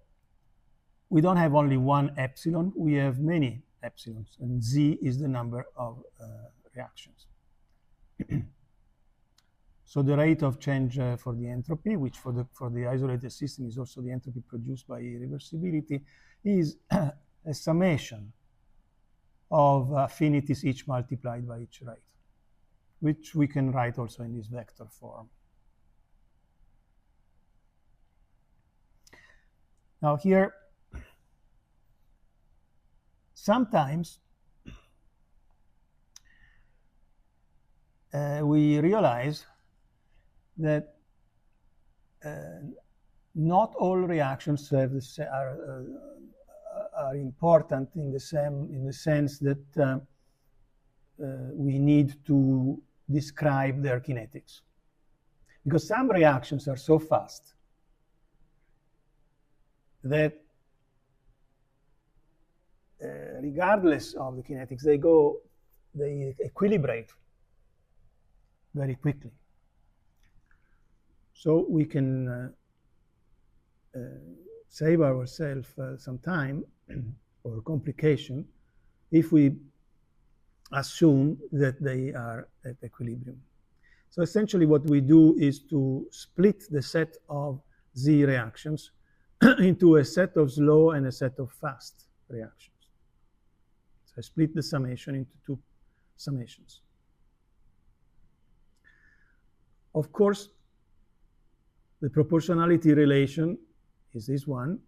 we don't have only one epsilon, we have many epsilons, and Z is the number of reactions. So the rate of change for the entropy, which for the isolated system is also the entropy produced by irreversibility, is a summation of affinities each multiplied by each rate, which we can write also in this vector form. Now here, sometimes we realize that not all reactions have are important in the sense that we need to describe their kinetics, because some reactions are so fast that regardless of the kinetics, they equilibrate very quickly. So we can save ourselves some time or complication if we assume that they are at equilibrium. So essentially what we do is to split the set of Z reactions into a set of slow and a set of fast reactions. So I split the summation into two summations. Of course, the proportionality relation is this one.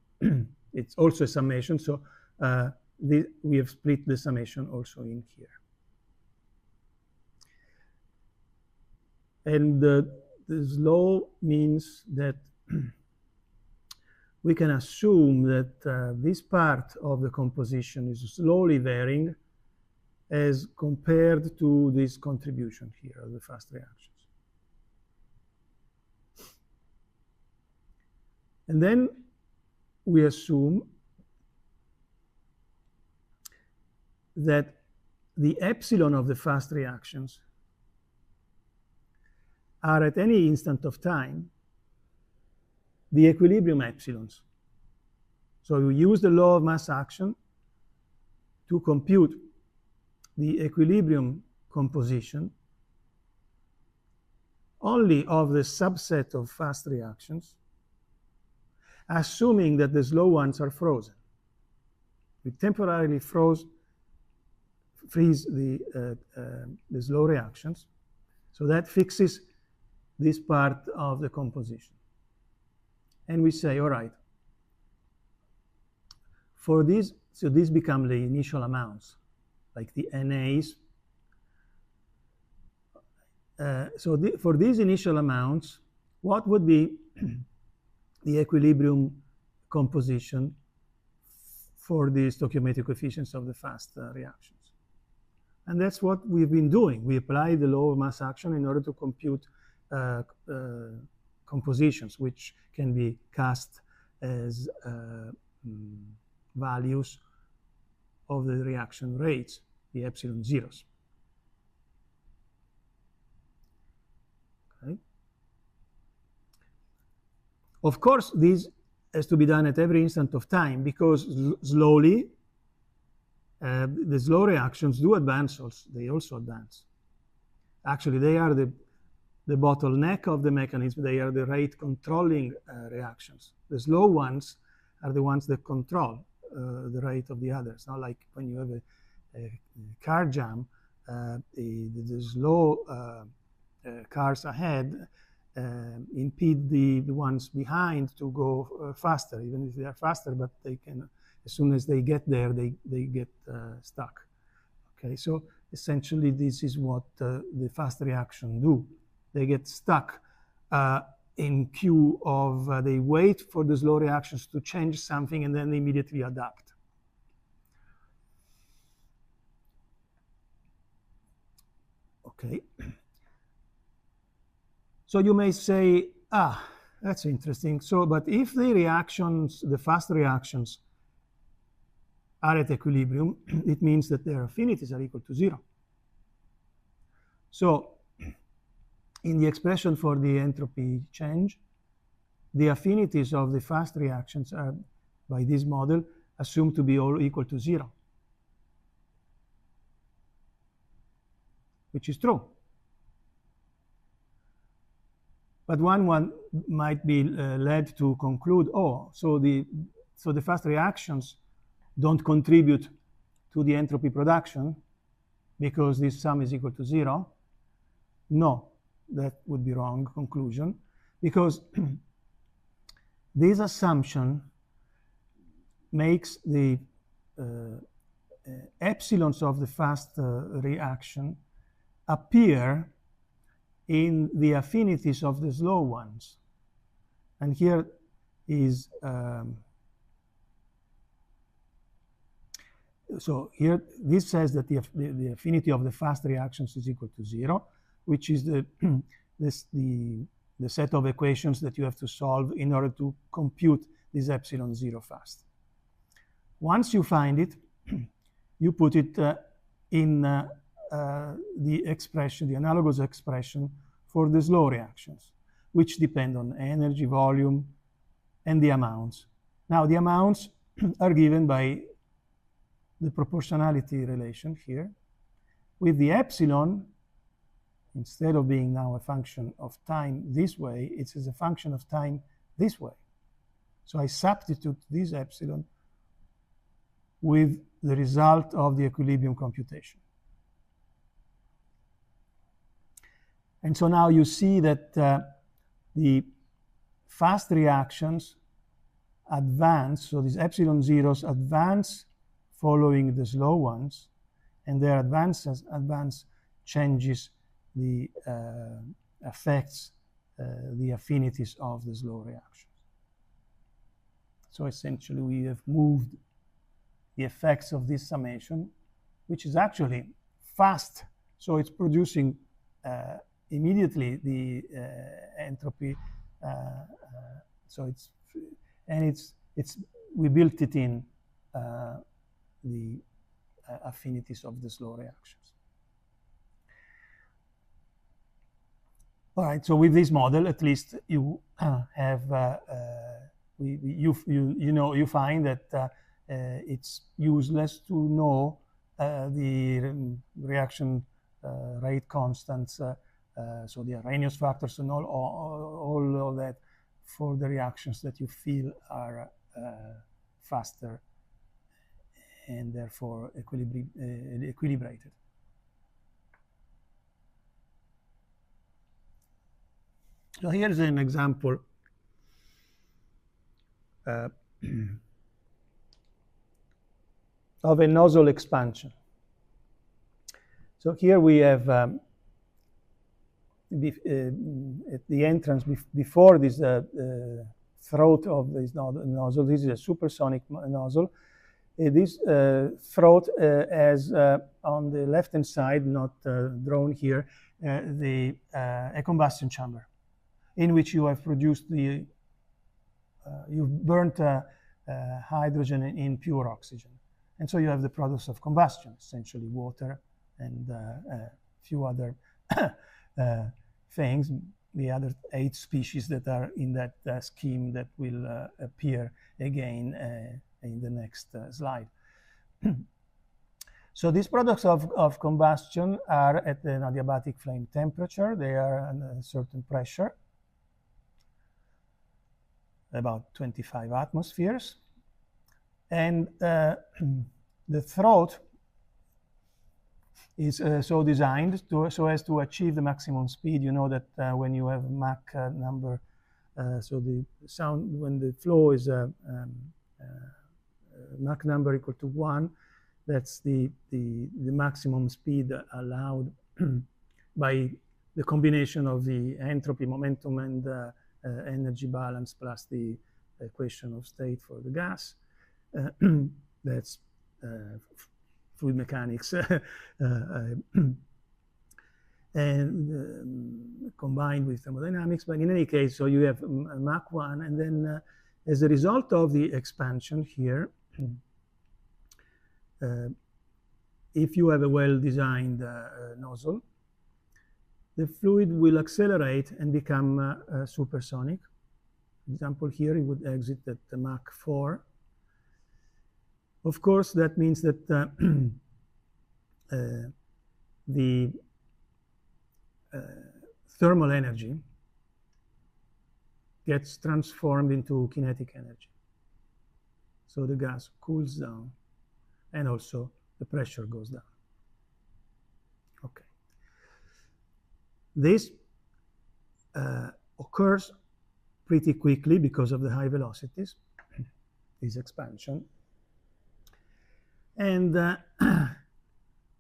It's also a summation, so we have split the summation also in here. And this law means that we can assume that this part of the composition is slowly varying as compared to this contribution here of the fast reactions. And then we assume that the epsilon of the fast reactions are at any instant of time the equilibrium epsilons. So we use the law of mass action to compute the equilibrium composition only of the subset of fast reactions, assuming that the slow ones are frozen. We temporarily freeze the slow reactions, so that fixes this part of the composition. And we say, all right, for these, so these become the initial amounts, like the NAs. For these initial amounts, what would be the equilibrium composition for the stoichiometric coefficients of the fast reactions? And that's what we've been doing. We apply the law of mass action in order to compute compositions, which can be cast as values of the reaction rates, the epsilon zeros. Okay. Of course, this has to be done at every instant of time, because slowly, the slow reactions do advance also. They also advance. Actually, they are the bottleneck of the mechanism. They are the rate controlling reactions. The slow ones are the ones that control the rate of the others. Not like when you have a car jam, the slow cars ahead impede the ones behind to go faster, even if they are faster, but they can, as soon as they get there, they get stuck. Okay, so essentially this is what the fast reaction do. They get stuck in queue of, they wait for the slow reactions to change something and then they immediately adapt. Okay. So you may say, that's interesting. So, but if the reactions, the fast reactions are at equilibrium, it means that their affinities are equal to 0. So in the expression for the entropy change, the affinities of the fast reactions are, by this model, assumed to be all equal to 0, which is true. But one might be led to conclude, so the fast reactions don't contribute to the entropy production because this sum is equal to 0. No, that would be wrong conclusion, because this assumption makes the epsilons of the fast reaction appear in the affinities of the slow ones. And here is, so here this says that the affinity of the fast reactions is equal to 0, which is the set of equations that you have to solve in order to compute this epsilon 0 fast. Once you find it, you put it in the expression, the analogous expression for the slow reactions, which depend on energy, volume, and the amounts. Now, the amounts are given by the proportionality relation here, with the epsilon, instead of being now a function of time this way, it's as a function of time this way. So I substitute this epsilon with the result of the equilibrium computation. And so now you see that the fast reactions advance, so these epsilon zeros advance following the slow ones, and their advance changes the affects the affinities of the slow reactions. So essentially we have moved the effects of this summation, which is actually fast, so it's producing immediately the entropy. So we built it in the affinities of the slow reactions. All right. So with this model, at least you have you find that it's useless to know the reaction rate constants, so the Arrhenius factors and all of that for the reactions that you feel are faster and therefore equilibrated. So here's an example of a nozzle expansion. So here we have at the entrance before this throat of this nozzle, this is a supersonic nozzle. This throat has on the left-hand side, not drawn here, a combustion chamber in which you have produced you've burnt hydrogen in pure oxygen. And so you have the products of combustion, essentially water and a few other things, the other 8 species that are in that scheme that will appear again in the next slide. So these products of combustion are at an adiabatic flame temperature. They are at a certain pressure, about 25 atmospheres. And the throat is so designed so as to achieve the maximum speed. You know that when you have Mach number, so the sound, when the flow is Mach number equal to 1, that's the maximum speed allowed by the combination of the entropy, momentum, and energy balance plus the equation of state for the gas. That's fluid mechanics and combined with thermodynamics. But in any case, so you have Mach 1, and then as a result of the expansion here, if you have a well-designed nozzle, the fluid will accelerate and become supersonic. For example, here it would exit at Mach 4. Of course, that means that the thermal energy gets transformed into kinetic energy. So the gas cools down, and also the pressure goes down. Okay. This occurs pretty quickly because of the high velocities, this expansion. And the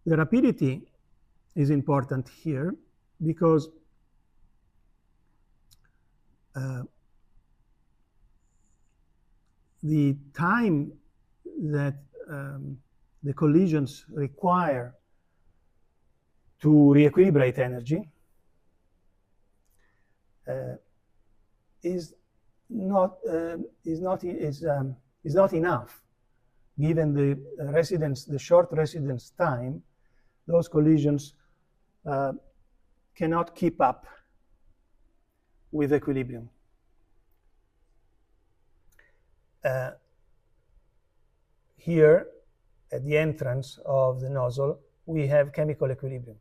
rapidity is important here because the time that the collisions require to re-equilibrate energy is not enough. Given the short residence time, those collisions cannot keep up with equilibrium. Here, at the entrance of the nozzle, we have chemical equilibrium.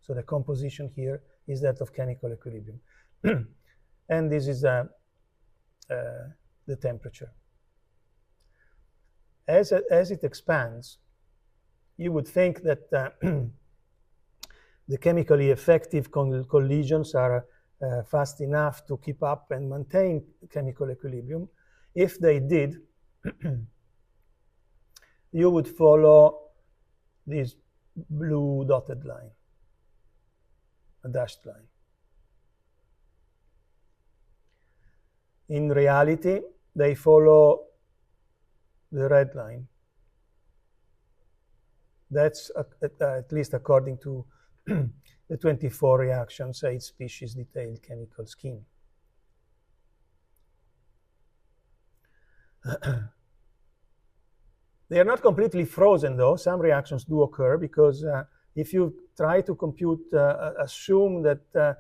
So the composition here is that of chemical equilibrium. And this is the temperature. As it expands, you would think that the chemically effective collisions are fast enough to keep up and maintain chemical equilibrium. If they did, you would follow this blue dotted line, a dashed line. In reality, they follow the red line. That's at least according to the 24 reactions, 8 species detailed chemical scheme. They are not completely frozen, though. Some reactions do occur because if you try to compute, assume that the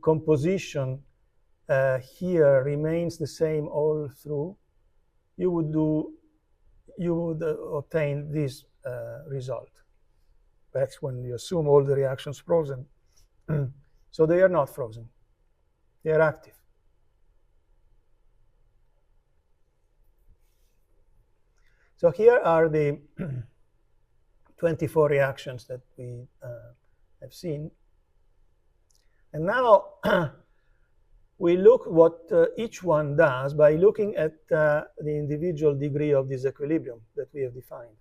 composition here remains the same all through, you would obtain this result. That's when you assume all the reactions frozen. So they are not frozen. They are active. So here are the 24 reactions that we have seen. And now we look what each one does by looking at the individual degree of disequilibrium that we have defined.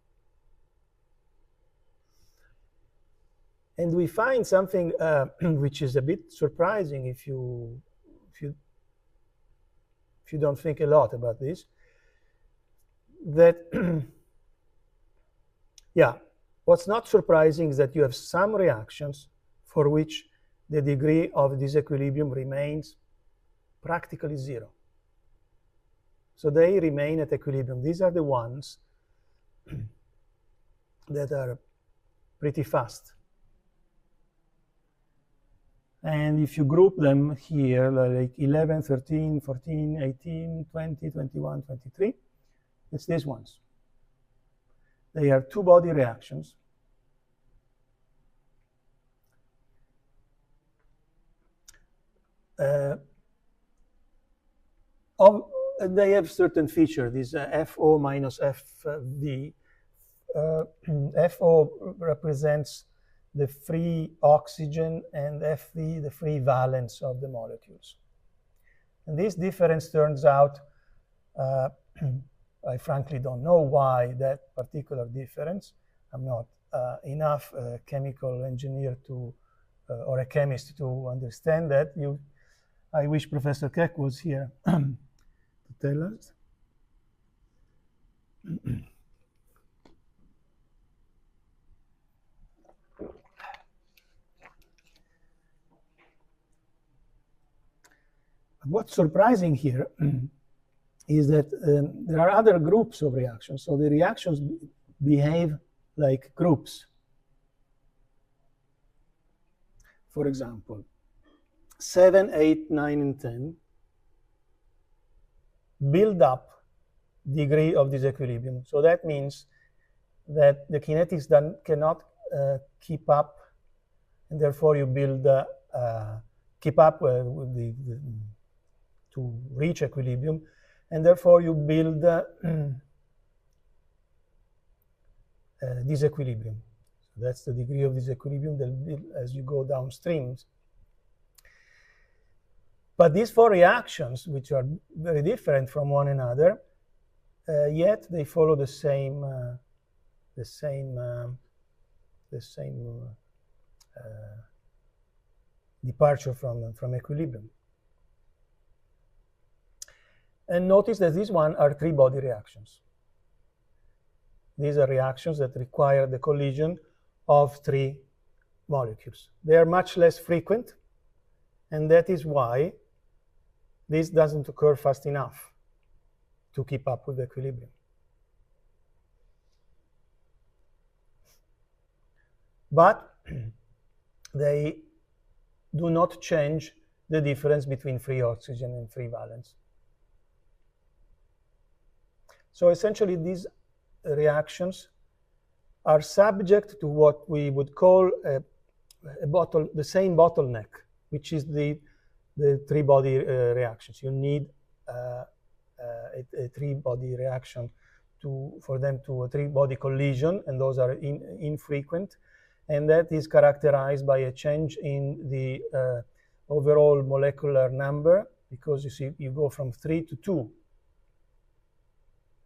And we find something which is a bit surprising if you don't think a lot about this. That, yeah, what's not surprising is that you have some reactions for which the degree of disequilibrium remains practically zero. So they remain at equilibrium. These are the ones that are pretty fast. And if you group them here, like 11, 13, 14, 18, 20, 21, 23, it's these ones. They are two-body reactions. They have certain features. This FO minus FV. FO represents the free oxygen and FV the free valence of the molecules. And this difference turns out, I frankly don't know why that particular difference. I'm not enough a chemical engineer to, or a chemist to understand that. I wish Professor Keck was here to tell us. What's surprising here is that there are other groups of reactions. So the reactions behave like groups. For example, 7, 8, 9, and 10 build up degree of disequilibrium. So that means that the kinetics cannot keep up, and therefore you build keep up with to reach equilibrium, and therefore you build disequilibrium. So that's the degree of disequilibrium that build as you go downstream. But these four reactions, which are very different from one another, yet they follow the same the same departure from equilibrium. And notice that these one are three-body reactions. These are reactions that require the collision of three molecules. They are much less frequent, and that is why this doesn't occur fast enough to keep up with equilibrium. But they do not change the difference between free oxygen and free valence. So essentially, these reactions are subject to what we would call the same bottleneck, which is the three-body reactions. You need a three-body reaction for them to a three-body collision, and those are infrequent. And that is characterized by a change in the overall molecular number, because you see, you go from 3 to 2.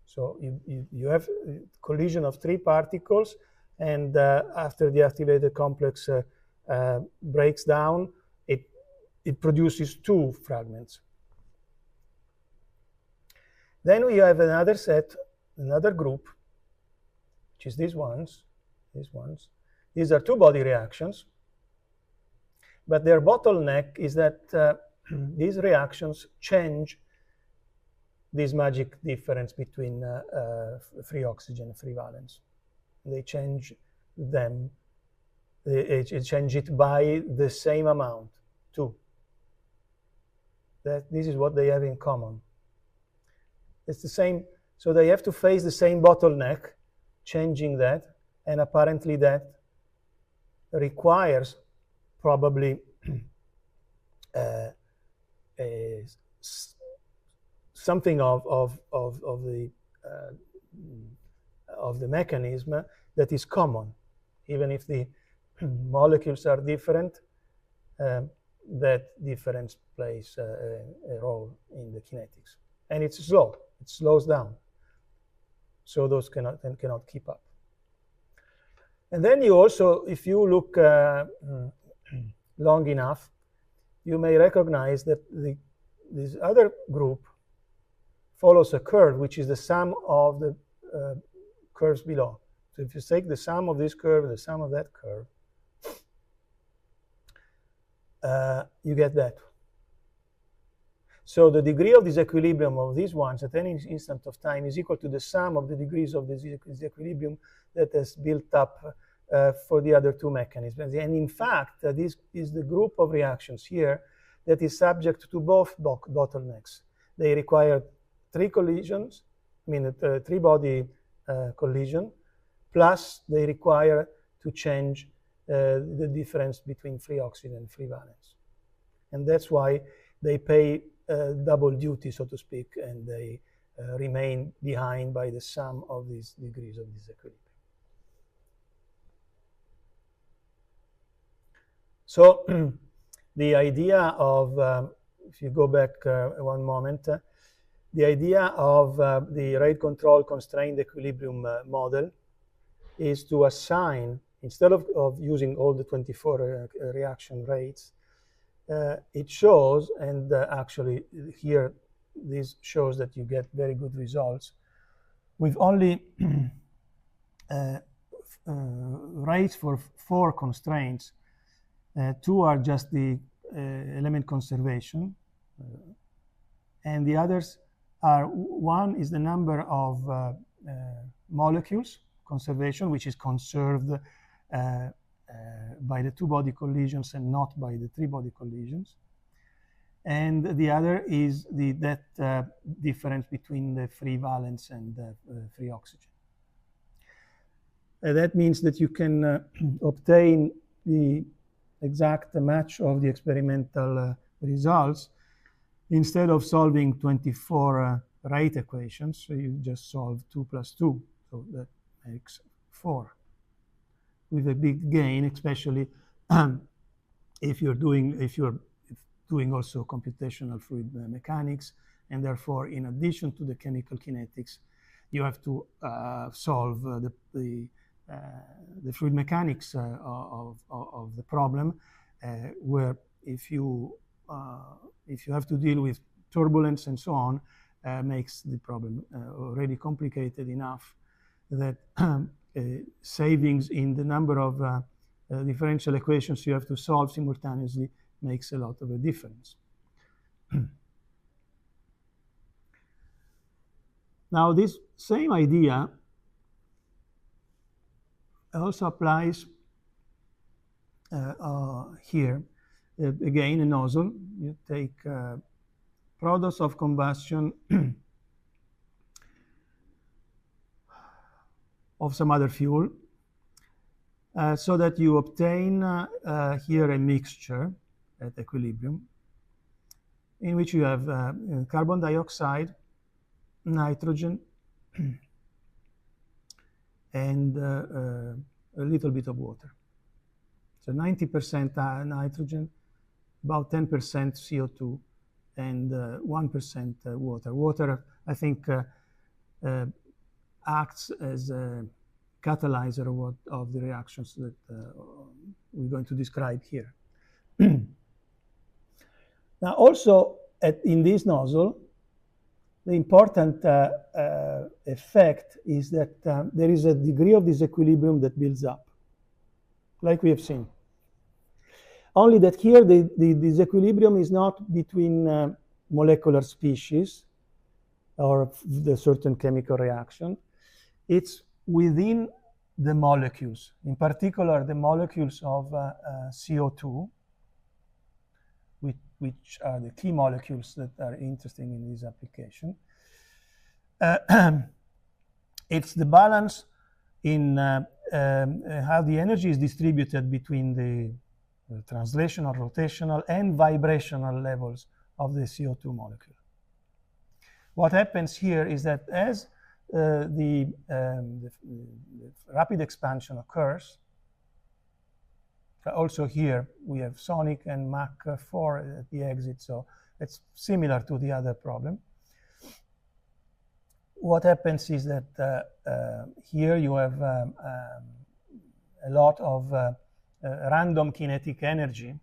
So you have a collision of three particles, and after the activated complex breaks down, it produces two fragments. Then we have another set, another group, which is these ones. These are two-body reactions, but their bottleneck is that these reactions change this magic difference between free oxygen and free valence. They change them, they change it by the same amount, 2. This is what they have in common. It's the same, so they have to face the same bottleneck, changing that, and apparently that requires probably something of the mechanism that is common, even if the molecules are different. That difference plays a role in the kinetics, and it's slow. It slows down, so those cannot keep up. And then you also, if you look long enough, you may recognize that this other group follows a curve, which is the sum of the curves below. So if you take the sum of this curve and the sum of that curve, you get that. So the degree of disequilibrium of these ones at any instant of time is equal to the sum of the degrees of the disequilibrium that has built up for the other two mechanisms. And in fact, this is the group of reactions here that is subject to both bottlenecks. They require three collisions, I mean a three-body collision, plus they require to change the difference between free oxygen and free valence. And that's why they pay double duty, so to speak, and they remain behind by the sum of these degrees of disequilibrium. So the idea of, if you go back one moment, the idea of the rate control constrained equilibrium model is to assign, instead of using all the 24 reaction rates, it shows, and actually here this shows that you get very good results with only rates for 4 constraints. 2 are just the element conservation, and the others are, 1 is the number of molecules conservation, which is conserved by the 2-body collisions and not by the 3-body collisions. And the other is that difference between the free valence and the free oxygen. That means that you can obtain the exact match of the experimental results instead of solving 24 rate equations. So you just solve 2 plus 2, so that makes 4, with a big gain, especially if you're doing also computational fluid mechanics, and therefore, in addition to the chemical kinetics, you have to solve the fluid mechanics of the problem, where if you have to deal with turbulence and so on, makes the problem already complicated enough that savings in the number of differential equations you have to solve simultaneously makes a lot of a difference. Now, this same idea also applies here. Again, a nozzle. You take products of combustion of some other fuel, so that you obtain here a mixture at equilibrium in which you have carbon dioxide, nitrogen, and a little bit of water. So 90% nitrogen, about 10% CO2, and 1% water. Water, I think, acts as a catalyzer of the reactions that we're going to describe here. Now, also in this nozzle, the important effect is that there is a degree of disequilibrium that builds up, like we have seen. Only that here the disequilibrium is not between molecular species or the certain chemical reaction. It's within the molecules, in particular the molecules of CO2, which are the key molecules that are interesting in this application. It's the balance in how the energy is distributed between the translational, rotational, and vibrational levels of the CO2 molecule. What happens here is that as the rapid expansion occurs, also here we have sonic and Mach 4 at the exit, so it's similar to the other problem. What happens is that here you have a lot of random kinetic energy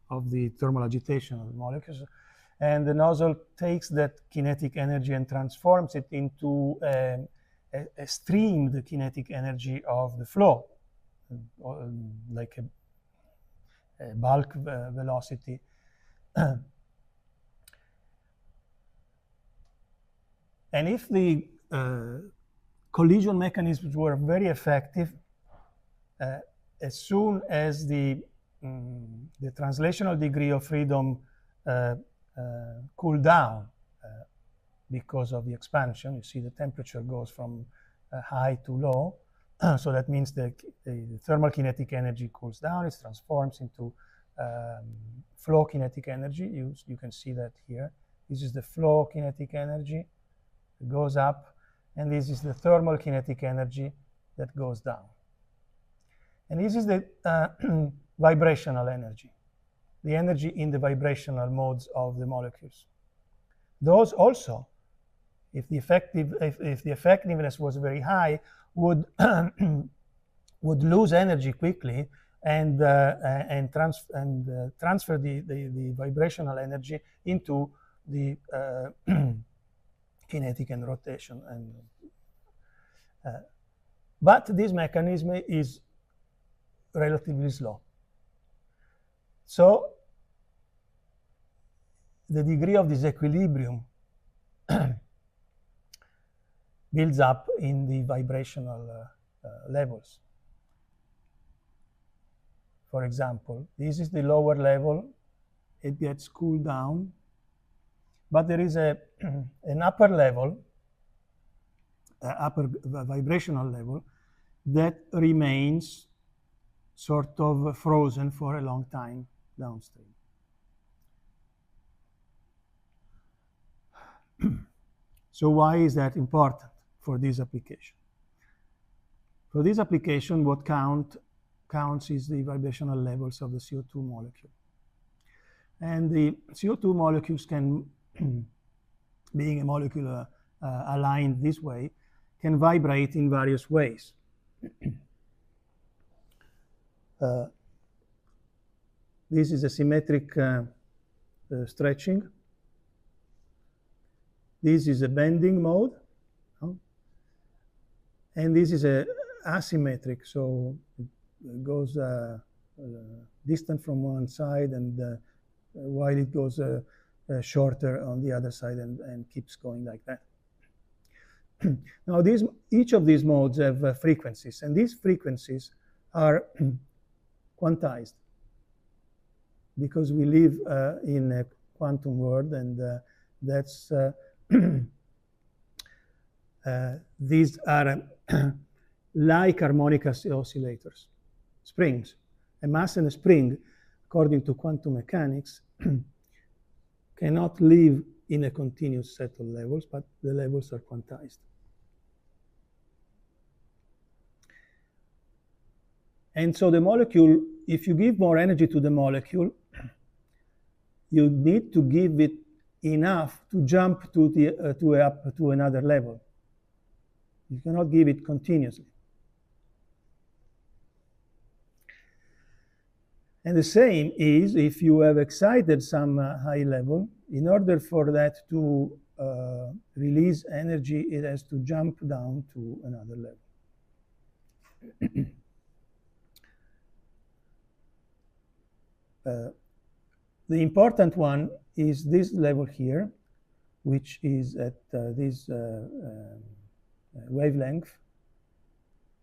of the thermal agitation of the molecules, and the nozzle takes that kinetic energy and transforms it into a streamed kinetic energy of the flow, like a bulk velocity. And if the collision mechanisms were very effective, as soon as the translational degree of freedom cooled down because of the expansion, you see the temperature goes from high to low. So that means the thermal kinetic energy cools down, it transforms into flow kinetic energy. You can see that here. This is the flow kinetic energy. It goes up, and this is the thermal kinetic energy that goes down. And this is the vibrational energy, the energy in the vibrational modes of the molecules. Those also, if the effectiveness was very high, would lose energy quickly and transfer the vibrational energy into the kinetic and rotation. But this mechanism is relatively slow. So the degree of disequilibrium builds up in the vibrational levels. For example, this is the lower level. It gets cooled down. But there is an upper level, upper vibrational level, that remains sort of frozen for a long time downstream. So why is that important for this application? For this application, what counts is the vibrational levels of the CO2 molecule. And the CO2 molecules can, being a molecular aligned this way, can vibrate in various ways. This is a symmetric stretching. This is a bending mode. And this is a asymmetric, so it goes distant from one side, and while it goes shorter on the other side, and keeps going like that. Now, each of these modes have frequencies, and these frequencies are quantized because we live in a quantum world, and that's these are like harmonic oscillators, springs. A mass and a spring, according to quantum mechanics, cannot live in a continuous set of levels, but the levels are quantized. And so the molecule, if you give more energy to the molecule, you need to give it enough to jump to up to another level. You cannot give it continuously. And the same is if you have excited some high level, in order for that to release energy, it has to jump down to another level. The important one is this level here, which is at this wavelength.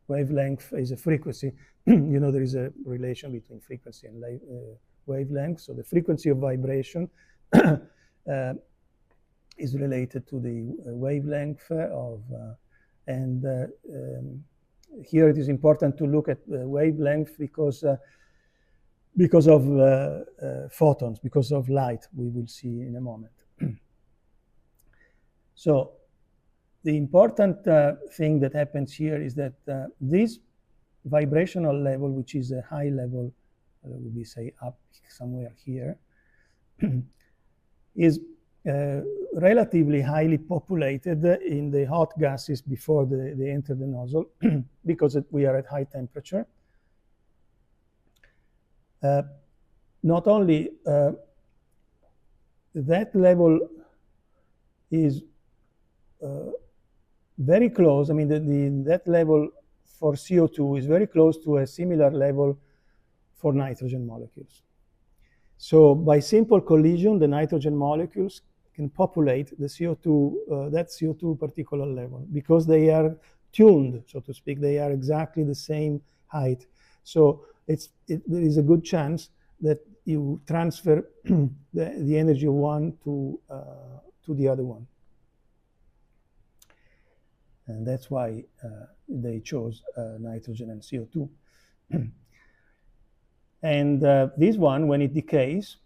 Wavelength is a frequency. You know, there is a relation between frequency and wavelength. So the frequency of vibration is related to the wavelength of, and here it is important to look at the wavelength because of photons, because of light, we will see in a moment. So the important thing that happens here is that this vibrational level, which is a high level, we say up somewhere here, is relatively highly populated in the hot gases before they enter the nozzle, because we are at high temperature. Not only that level is very close. I mean, that level for CO2 is very close to a similar level for nitrogen molecules. So by simple collision, the nitrogen molecules can populate the CO2, that CO2 particular level, because they are tuned, so to speak. They are exactly the same height. So there is a good chance that you transfer the energy of one to the other one. And that's why they chose nitrogen and CO2. And this one, when it decays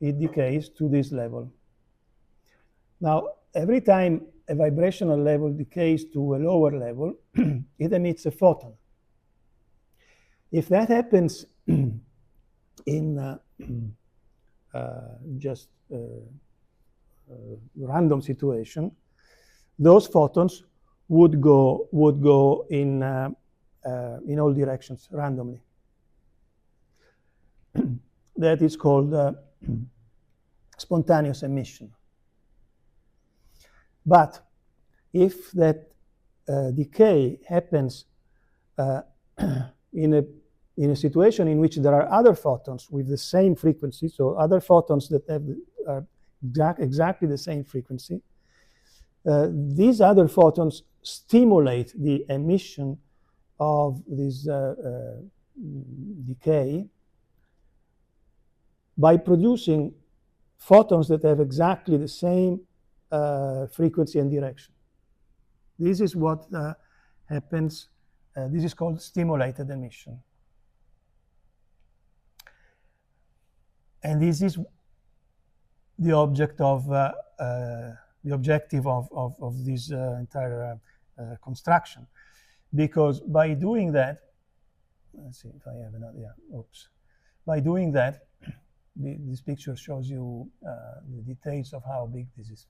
to this level. Now, every time a vibrational level decays to a lower level, it emits a photon. If that happens in just random situation, those photons would go in all directions randomly. That is called spontaneous emission. But if that decay happens in a situation in which there are other photons with the same frequency, so other photons that are exactly the same frequency, these other photons stimulate the emission of this decay by producing photons that have exactly the same frequency and direction. This is what happens. This is called stimulated emission. And this is the object of the objective of this entire construction, because by doing that, let's see if I have another. Yeah, oops. By doing that, this picture shows you the details of how big this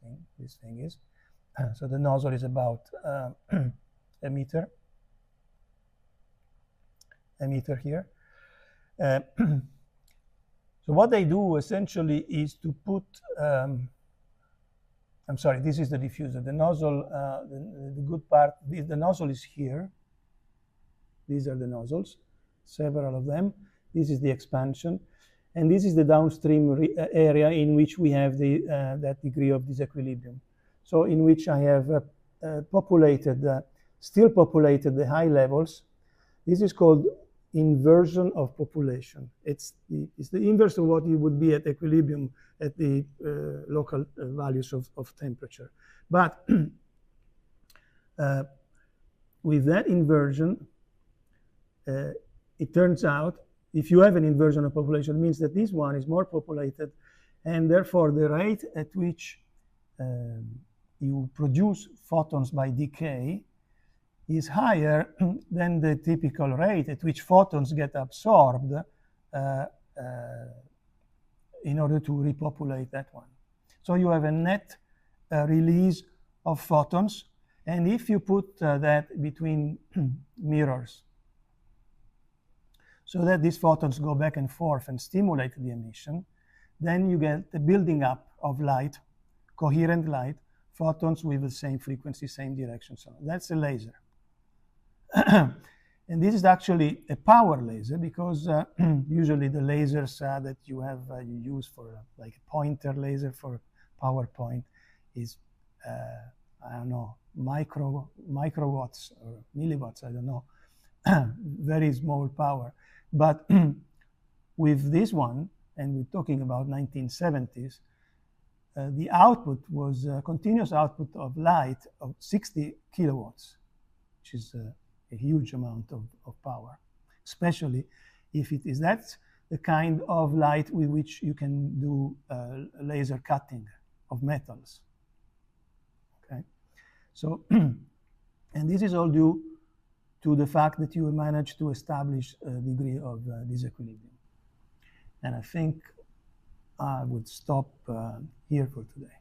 thing is. So the nozzle is about a meter here. So what they do essentially is to put, I'm sorry, this is the diffuser. The nozzle, the good part, the nozzle is here. These are the nozzles, several of them. This is the expansion. And this is the downstream area in which we have the, that degree of disequilibrium. So in which I have still populated the high levels. This is called inversion of population. It's the inverse of what it would be at equilibrium at the local values of temperature. But with that inversion, it turns out if you have an inversion of population, it means that this one is more populated, and therefore the rate at which you produce photons by decay is higher than the typical rate at which photons get absorbed in order to repopulate that one. So you have a net release of photons, and if you put that between mirrors, so that these photons go back and forth and stimulate the emission, then you get the building up of light, coherent light, photons with the same frequency, same direction. So that's a laser. And this is actually a power laser, because usually the lasers that you have you use for like a pointer laser for PowerPoint is I don't know, microwatts or milliwatts, I don't know, very small power. But with this one, and we're talking about 1970s, the output was a continuous output of light of 60 kilowatts, which is a huge amount of power, especially if it is that's the kind of light with which you can do laser cutting of metals. Okay, so and this is all due to the fact that you managed to establish a degree of disequilibrium. And I think I would stop here for today.